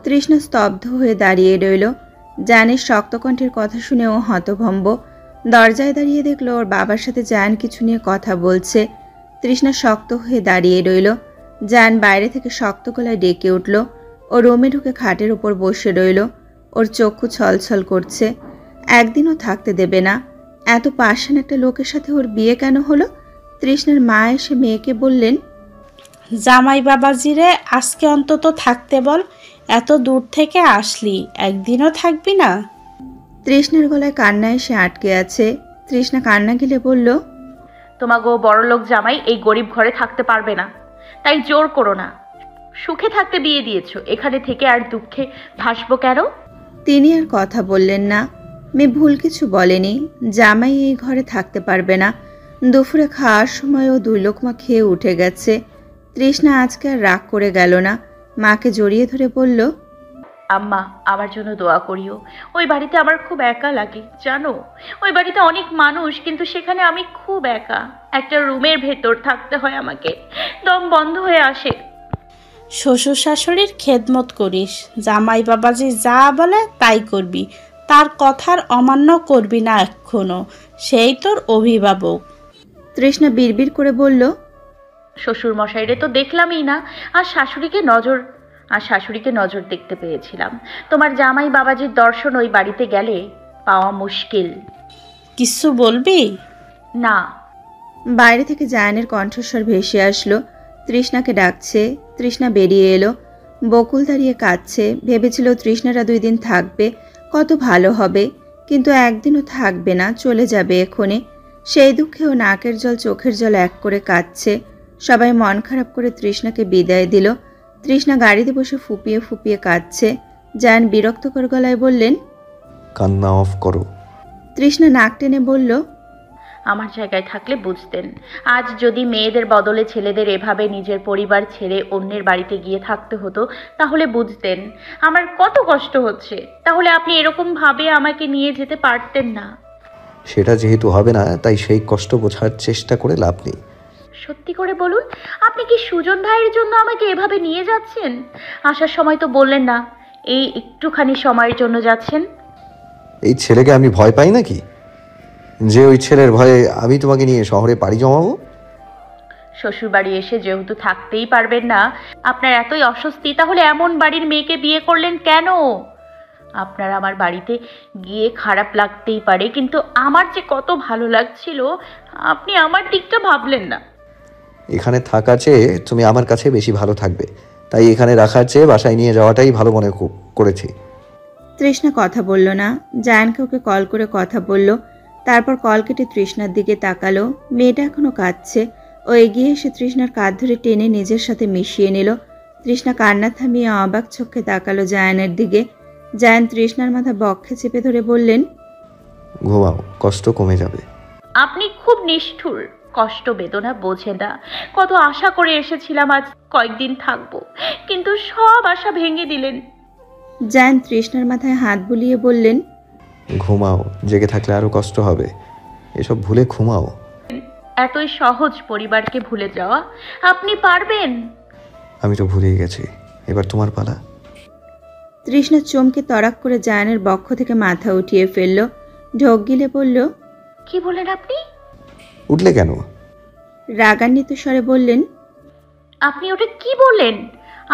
তৃষ্ণা স্তব্ধ হয়ে দাঁড়িয়ে রইল। জায়ানের শক্ত কণ্ঠের কথা শুনে ও হতভম্ব। দরজায় দাঁড়িয়ে দেখলো ওর বাবার সাথে জায়ান কিছু নিয়ে কথা বলছে। তৃষ্ণা শক্ত হয়ে দাঁড়িয়ে রইল। জায়ান বাইরে থেকে শক্ত গলায় ডেকে উঠল। ও রুমে ঢুকে খাটের উপর বসে রইল। ওর চক্ষু ছলছল করছে। একদিনও থাকতে দেবে না। এত পাষাণ একটা লোকের সাথে ওর বিয়ে কেন হলো? তৃষ্ণার মা এসে মেয়েকে বললেন, জামাই বাবাজিরে আজকে অন্তত থাকতে বল, এত দূর থেকে আসলি, একদিনও থাকবি না? তৃষ্ণার গলায় কান্না এসে আটকে আছে। তৃষ্ণা কান্না গিলে বলল, তোমাগো বড়লোক জামাই এই গরিব ঘরে থাকতে পারবে না, তাই জোর করো না। সুখে থাকতে বিয়ে দিয়েছো, এখানে থেকে আর দুঃখে ভাসবো কেন? তিনি আর কথা বললেন না। মেয়ে ভুল কিছু বলেনি। জামাই এই ঘরে থাকতে পারবে না। দুপুরে খাওয়ার সময় ও 2 লোকমা খেয়ে উঠে গেছে। তৃষ্ণা আজকে আর রাগ করে গেল না। মাকে জড়িয়ে ধরে বলল, আম্মা, আমার জন্য দোয়া করিও। ওই বাড়িতে আমার খুব একা লাগে জানো। ওই বাড়িতে অনেক মানুষ, কিন্তু সেখানে আমি খুব একা। একটা রুমের ভেতর থাকতে হয় আমাকে, দম বন্ধ হয়ে আসে। শ্বশুর শাশুড়ির খেদমত করিস, জামাই বাবাজি যা বলে তাই করবি, তার কথার অমান্য করবি না এখনো, সেই তোর অভিভাবক। তৃষ্ণা বিড়বিড় করে বলল, শ্বশুর মশাইরে তো দেখলামই না, আর শাশুড়িকে নজর দেখতে পেয়েছিলাম। তোমার জামাই বাবাজির দর্শন ওই বাড়িতে গেলে পাওয়া মুশকিল। কিছু বলবি? না। বাইরে থেকে জায়ানের কণ্ঠস্বর ভেসে আসলো। তৃষ্ণাকে ডাকছে। তৃষ্ণা বেরিয়ে এলো। বকুল দাঁড়িয়ে কাঁদছে। ভেবেছিল তৃষ্ণারা 2 দিন থাকবে, কত ভালো হবে, কিন্তু একদিনও থাকবে না, চলে যাবে এক্ষুনি। সেই দুঃখেও নাকের জল চোখের জল এক করে কাঁদছে। সবাই মন খারাপ করে তৃষ্ণাকে বিদায় দিল। তৃষ্ণা গাড়িতে বসে ফুপিয়ে ফুপিয়ে কাঁদছে। জায়ান বিরক্তকর গলায় বললেন, কান্না অফ করো। তৃষ্ণা নাক টেনে বলল, আমার জায়গায় থাকলে বুঝতেন। আজ যদি মেয়েদের বদলে ছেলেদের এভাবে নিজের পরিবার ছেড়ে অন্যের বাড়িতে গিয়ে থাকতে হতো, তাহলে বুঝতেন আমার কত কষ্ট হচ্ছে। তাহলে আপনি এরকম ভাবে আমাকে নিয়ে যেতে পারতেন না। সেটা যেহেতু হবে না, তাই সেই কষ্ট বোঝার চেষ্টা করে লাভ নেই। সত্যি করে বলুন, আপনি কি সুজন ভাইয়ের জন্য আমাকে এভাবে নিয়ে যাচ্ছেন? আসার সময় তো বললেন না এই একটুখানি সময়ের জন্য যাচ্ছেন। এই ছেলেকে আমি ভয় পাই নাকি, যে ওই ছেলের ভয়ে আমি তোমাকে নিয়ে শহরে পাড়ি জমাবো? শ্বশুর বাড়ি এসে যেহেতু থাকতেই পারবেন না, আপনার এতই অস্বস্তি, তাহলে এমন বাড়ির মেয়েকে বিয়ে করলেন কেন? আপনার আমার বাড়িতে গিয়ে খারাপ লাগতেই পারে, কিন্তু আমার যে কত ভালো লাগছিল, আপনি আমার দিকটা ভাবলেন না। এখানে থাকার চেয়ে তুমি আমার কাছে বেশি ভালো থাকবে, তাই এখানে রাখার চেয়ে বাসায় নিয়ে যাওয়াটাই ভালো মনে করেছি। তৃষ্ণা কথা বলল না। জায়ানকে ওকে কল করে কথা বলল। তারপর কল কেটে তৃষ্ণার দিকে তাকালো। মেয়েটা এখনো কাঁদছে। ও এগিয়ে এসে তৃষ্ণার কাঁধ ধরে টেনে নিজের সাথে মিশিয়ে নিল। তৃষ্ণা কান্না থামিয়ে অবাক চোখে তাকালো জায়ানের দিকে। জায়ান তৃষ্ণার মাথা বক্ষে চেপে ধরে বললেন, ঘুমাও, কষ্ট কমে যাবে। আপনি খুব নিষ্ঠুর, কষ্ট বেদনা বোঝেন না। কত আশা করে এসেছিলাম আজ কয়েকদিন থাকবো, কিন্তু সব আশা ভেঙে দিলেন। জায়ান তৃষ্ণার মাথায় হাত বুলিয়ে বললেন, ঘুমাও, জেগে থাকলে আরো কষ্ট হবে, এসব ভুলে ঘুমাও। এতই সহজ পরিবারকে ভুলে যাওয়া? আপনি পারবেন? আমি তো ভুলেই গেছি, এবার তোমার পালা। তৃষ্ণা চমকে তড়াক করে জায়ানের বক্ষ থেকে মাথা উঠিয়ে ফেলল। ঢোক গিলে বলল, কি বলেন আপনি? উঠলে কেন? রাগান্বিত স্বরে বললেন, আপনি ওটা কি বললেন?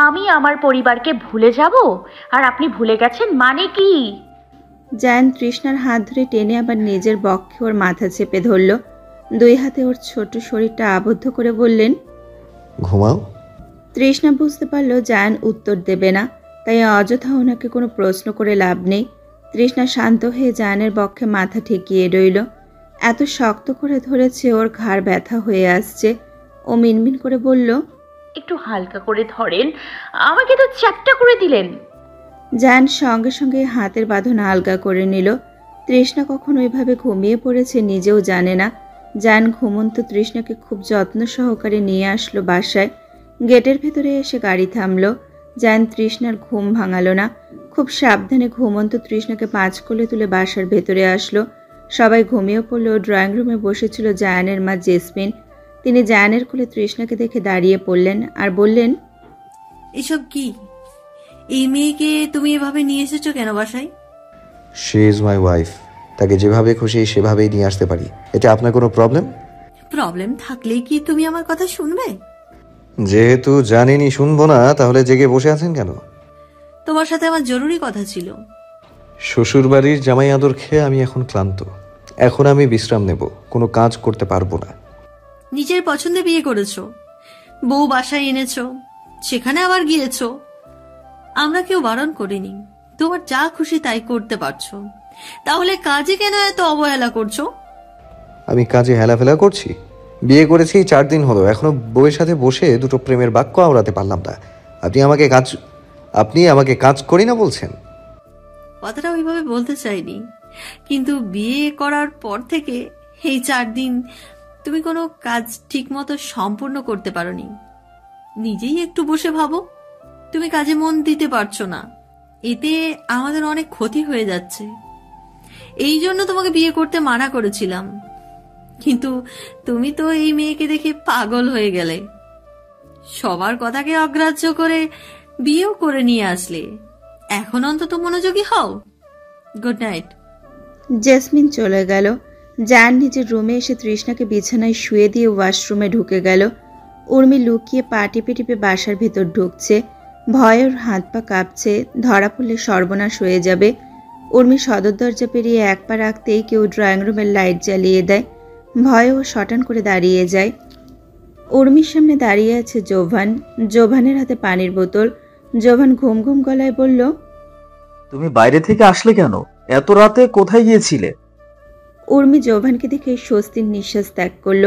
আমি আমার পরিবারকে ভুলে যাব আর আপনি ভুলে গেছেন মানে কি? জায়ান তৃষ্ণার হাত ধরে টেনে আবার নিজের বক্ষে ওর মাথা চেপে ধরল। 2 হাতে ওর ছোট শরীরটা আবদ্ধ করে বললেন, ঘুমাও। তৃষ্ণা বুঝতে পারল জায়ান উত্তর দেবে না, তাই অযথা ওনাকে কোনো প্রশ্ন করে লাভ নেই। তৃষ্ণা শান্ত হয়ে জায়ানের বক্ষে মাথা ঠেকিয়ে রইল। এত শক্ত করে ধরেছে ওর ঘাড় ব্যথা হয়ে আসছে। ও মিনমিন করে বলল, একটু হালকা করে ধরেন, আমাকে তো চ্যাপটা করে দিলেন। জায়ান সঙ্গে সঙ্গে হাতের বাঁধন আলগা করে নিল। তৃষ্ণা কখন ওইভাবে ঘুমিয়ে পড়েছে নিজেও জানে না। জায়ান ঘুমন্ত তৃষ্ণাকে খুব যত্ন সহকারে নিয়ে আসলো বাসায়। গেটের ভেতরে এসে গাড়ি থামলো। জায়ান তৃষ্ণার ঘুম ভাঙালো না। খুব সাবধানে ঘুমন্ত তৃষ্ণাকে 5 কোলে তুলে বাসার ভেতরে আসলো। সবাই ঘুমিয়ে পড়লেও ড্রয়িং রুমে বসেছিল জায়ানের মা জেসমিন। তিনি জায়ানের কোলে তৃষ্ণাকে দেখে দাঁড়িয়ে পড়লেন আর বললেন, এসব কি? এই মেয়েকে তুমি এভাবে নিয়ে এসেছো কেন বাসায়? She is my wife. তাকে যেভাবে খুশি সেভাবেই নিয়ে আসতে পারি। এতে আপনার কোনো প্রবলেম? প্রবলেম থাকলেই কি তুমি আমার কথা শুনবে? যেহেতু জানিনি শুনবো না, তাহলে জেগে বসে আছেন কেন? তোমার সাথে আমার জরুরি কথা ছিল। শ্বশুর বাড়ির জামাই আদর খেয়ে আমি এখন ক্লান্ত। এখন আমি বিশ্রাম নেব, কোনো কাজ করতে পারবো না। নিজের পছন্দে বিয়ে করেছো, বউ বাসায় এনেছো, সেখানে আবার গিয়েছো। আমরা কেউ বারণ করিনি, তোমার যা খুশি তাই করতে পারছো। তাহলে কাজে কেন এত অবহেলা করছো? আমি কাজে হেলাফেলা করছি? বিয়ে করেছি 4 দিন হলো, এখনো বউয়ের সাথে বসে দুটো প্রেমের বাক্য আওড়াতে পারলাম না। আপনি আমাকে কাজ করি না বলছেন? কথাটা ওইভাবে বলতে চাইনি, কিন্তু বিয়ে করার পর থেকে এই 4 দিন তুমি কোনো কাজ ঠিক মতো সম্পূর্ণ করতে পারোনি। নিজেই একটু বসে ভাবো, তুমি কাজে মন দিতে পারছো না। এতে আমাদের অনেক ক্ষতি হয়ে যাচ্ছে। এই জন্য তোমাকে বিয়ে করতে মানা করেছিলাম, কিন্তু তুমি তো এই মেয়েকে দেখে পাগল হয়ে গেলে। সবার কথাকে অগ্রাহ্য করে বিয়েও করে নিয়ে আসলে। এখন অন্তত মনোযোগী হও। Good night. জেসমিন চলে গেল। জায়ান নিজের রুমে এসে তৃষ্ণাকে বিছানায় শুয়ে দিয়ে ওয়াশরুমে ঢুকে গেল। উর্মি লুকিয়ে পা টিপে টিপে বাসার ভেতর ঢুকছে। ভয়ে ওর হাত পা কাঁপছে, ধরা পড়লে সর্বনাশ হয়ে যাবে। উর্মি সদর দরজা পেরিয়ে এক পা রাখতেই কেউ ড্রয়িং রুমের লাইট জ্বালিয়ে দেয়। ভয়ে ও শটান করে দাঁড়িয়ে যায়। উর্মির সামনে দাঁড়িয়ে আছে জোভান। জোভানের হাতে পানির বোতল। জোভান ঘুম ঘুম গলায় বলল, তুমি বাইরে থেকে আসলে কেন? এত রাতে কোথায় গিয়েছিলে? উর্মি জোভানকে দেখে স্বস্তির নিঃশ্বাস ত্যাগ করল।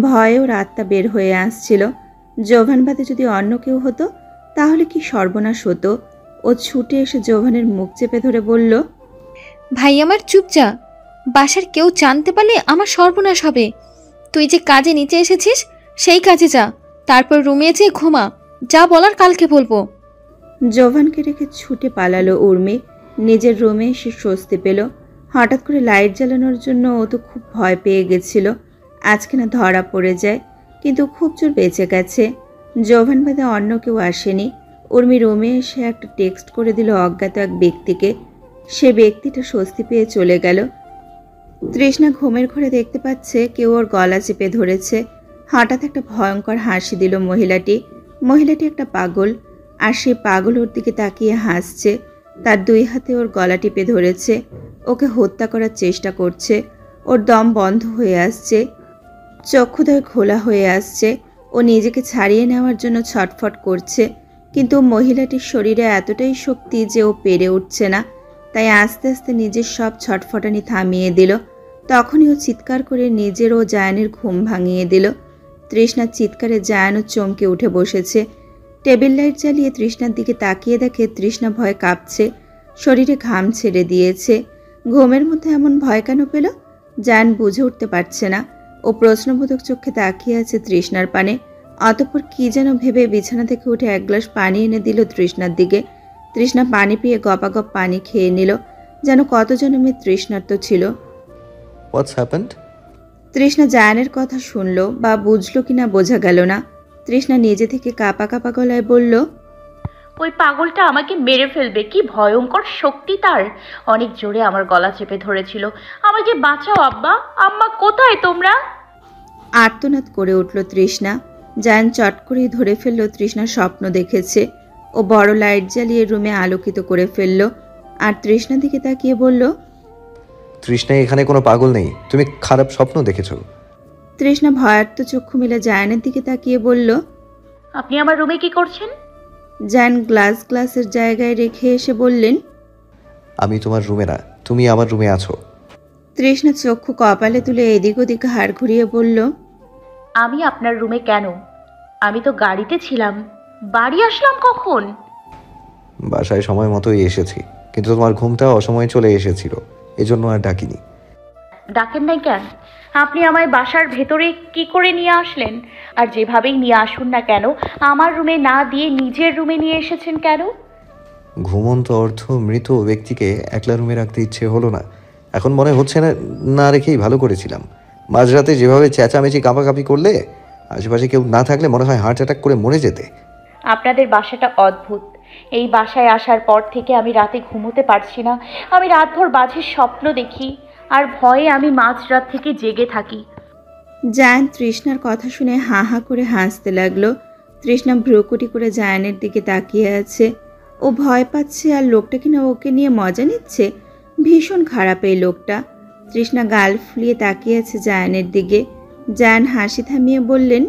ভয়ে ওর আত্মা বের হয়ে আসছিল। জোভান বাদে যদি অন্য কেউ হতো তাহলে কি সর্বনাশ হতো। ও ছুটে এসে জোভানের মুখ চেপে ধরে বলল, ভাই আমার চুপ যা, বাসার কেউ জানতে পারলে আমার সর্বনাশ হবে। তুই যে কাজে নিচে এসেছিস সেই কাজে যা, তারপর রুমে যেয়ে ঘুমা। যা বলার কালকে বলবো। জোভানকে রেখে ছুটে পালালো উর্মি। নিজের রুমে এসে স্বস্তি পেল। হঠাৎ করে লাইট জ্বালানোর জন্য ও তো খুব ভয় পেয়ে গেছিল আজকে না ধরা পড়ে যায়, কিন্তু খুব জোর বেঁচে গেছে। জোভান বাদে অন্য কেউ আসেনি। উর্মি রুমে এসে একটা টেক্সট করে দিল অজ্ঞাত এক ব্যক্তিকে। সে ব্যক্তিটা স্বস্তি পেয়ে চলে গেল। তৃষ্ণা ঘুমের ঘরে দেখতে পাচ্ছে কেউ ওর গলা চেপে ধরেছে। হঠাৎ একটা ভয়ঙ্কর হাসি দিল মহিলাটি। মহিলাটি একটা পাগল, আর সেই পাগল ওর দিকে তাকিয়ে হাসছে। তার 2 হাতে ওর গলা টিপে ধরেছে, ওকে হত্যা করার চেষ্টা করছে। ওর দম বন্ধ হয়ে আসছে, চক্ষুদ্বয় খোলা হয়ে আসছে। ও নিজেকে ছাড়িয়ে নেওয়ার জন্য ছটফট করছে, কিন্তু মহিলাটির শরীরে এতটাই শক্তি যে ও পেরে উঠছে না। তাই আস্তে আস্তে নিজের সব ছটফটানি থামিয়ে দিল। তখনই ও চিৎকার করে নিজের ও জায়ানের ঘুম ভাঙিয়ে দিল। তৃষ্ণার চিৎকারে জায়ানও চমকে উঠে বসেছে। টেবিল লাইট জ্বালিয়ে তৃষ্ণার দিকে তাকিয়ে দেখে তৃষ্ণা ভয়ে কাঁপছে, শরীরে ঘাম ছেড়ে দিয়েছে। ঘুমের মধ্যে এমন ভয় কেন পেল জায়ান বুঝে উঠতে পারছে না। ও প্রশ্নবোধক চোখে তাকিয়ে আছে তৃষ্ণার পানে। অতঃপর কি যেন ভেবে বিছানা থেকে উঠে 1 গ্লাস পানি এনে দিল তৃষ্ণার দিকে। তৃষ্ণা পানি পেয়ে গপাগপ পানি খেয়ে নিল, যেন কত জন্মের তৃষ্ণার্ত ছিল। হোয়াটস হ্যাপেন্ড? তৃষ্ণা জায়ানের কথা শুনল বা বুঝলো কিনা বোঝা গেল না। তৃষ্ণা নিজে থেকে কাঁপা কাঁপা গলায় বলল, ওই পাগলটা আমাকে মেরে ফেলবে। কি ভয়ঙ্কর শক্তি তার! অনেক জোরে আমার গলা চেপে ধরেছিল। আমাকে বাঁচাও আব্বা, আম্মা কোথায় তোমরা? আর্তনাদ করে উঠল তৃষ্ণা। জায়ান চট করেই ধরে ফেলল তৃষ্ণা স্বপ্ন দেখেছে। ও বড় লাইট জ্বালিয়ে রুমে আলোকিত করে ফেলল, আর তৃষ্ণার দিকে তাকিয়ে বলল, তৃষ্ণা, এখানে কোনো পাগল নেই, তুমি খারাপ স্বপ্ন দেখেছো। তৃষ্ণা ভয়ার্ত চক্ষু মেলে জায়ানের দিকে তাকিয়ে বলল, আপনি আমার রুমে কি করছেন? জায়ান গ্লাসের জায়গায় রেখে এসে বললেন, আমি তোমার রুমে না, তুমি আমার রুমে আছো। তৃষ্ণা চক্ষু কপালে তুলে এদিক ওদিক হাড় ঘুরিয়ে বলল, আমি আপনার রুমে কেন? আমি তো গাড়িতে ছিলাম। বাড়ি আসলাম কখন? বাসায় সময় মতোই এসেছি, কিন্তু তোমার ঘুমটা অসময়ে চলে এসেছিল, এজন্য আর ডাকিনি। ডাকেন নাই কেন? আপনি আমায় বাসার ভেতরে কি করে নিয়ে আসলেন? আর যেভাবেই নিয়ে আসুন না কেন, আমার রুমে না দিয়ে নিজের রুমে নিয়ে এসেছেন কেন? ঘুমন্ত অর্থ মৃত ব্যক্তিকে একলা রুমে রাখতে ইচ্ছে হলো না। এখন মনে হচ্ছে না না রেখেই ভালো করেছিলাম। মাঝরাতে যেভাবে চেঁচামেচি কাঁপাকাঁপি করলে, আশেপাশে কেউ না থাকলে মনে হয় হার্ট অ্যাটাক করে মরে যেতে। আপনাদের বাসাটা অদ্ভুত। এই বাসায় আসার পর থেকে আমি রাতে ঘুমোতে পারছি না। আমি রাতভর বাজে স্বপ্ন দেখি, আর ভয়ে আমি মাঝরাত থেকে জেগে থাকি। জায়ান তৃষ্ণার কথা শুনে হা হা করে হাসতে লাগলো। তৃষ্ণা ভ্রুকুটি করে জায়ানের দিকে তাকিয়ে আছে। ও ভয় পাচ্ছে আর লোকটা কিনা ওকে নিয়ে মজা নিচ্ছে। ভীষণ খারাপ এই লোকটা। তৃষ্ণা গাল ফুলিয়ে তাকিয়ে আছে জায়ানের দিকে। জায়ান হাসি থামিয়ে বললেন,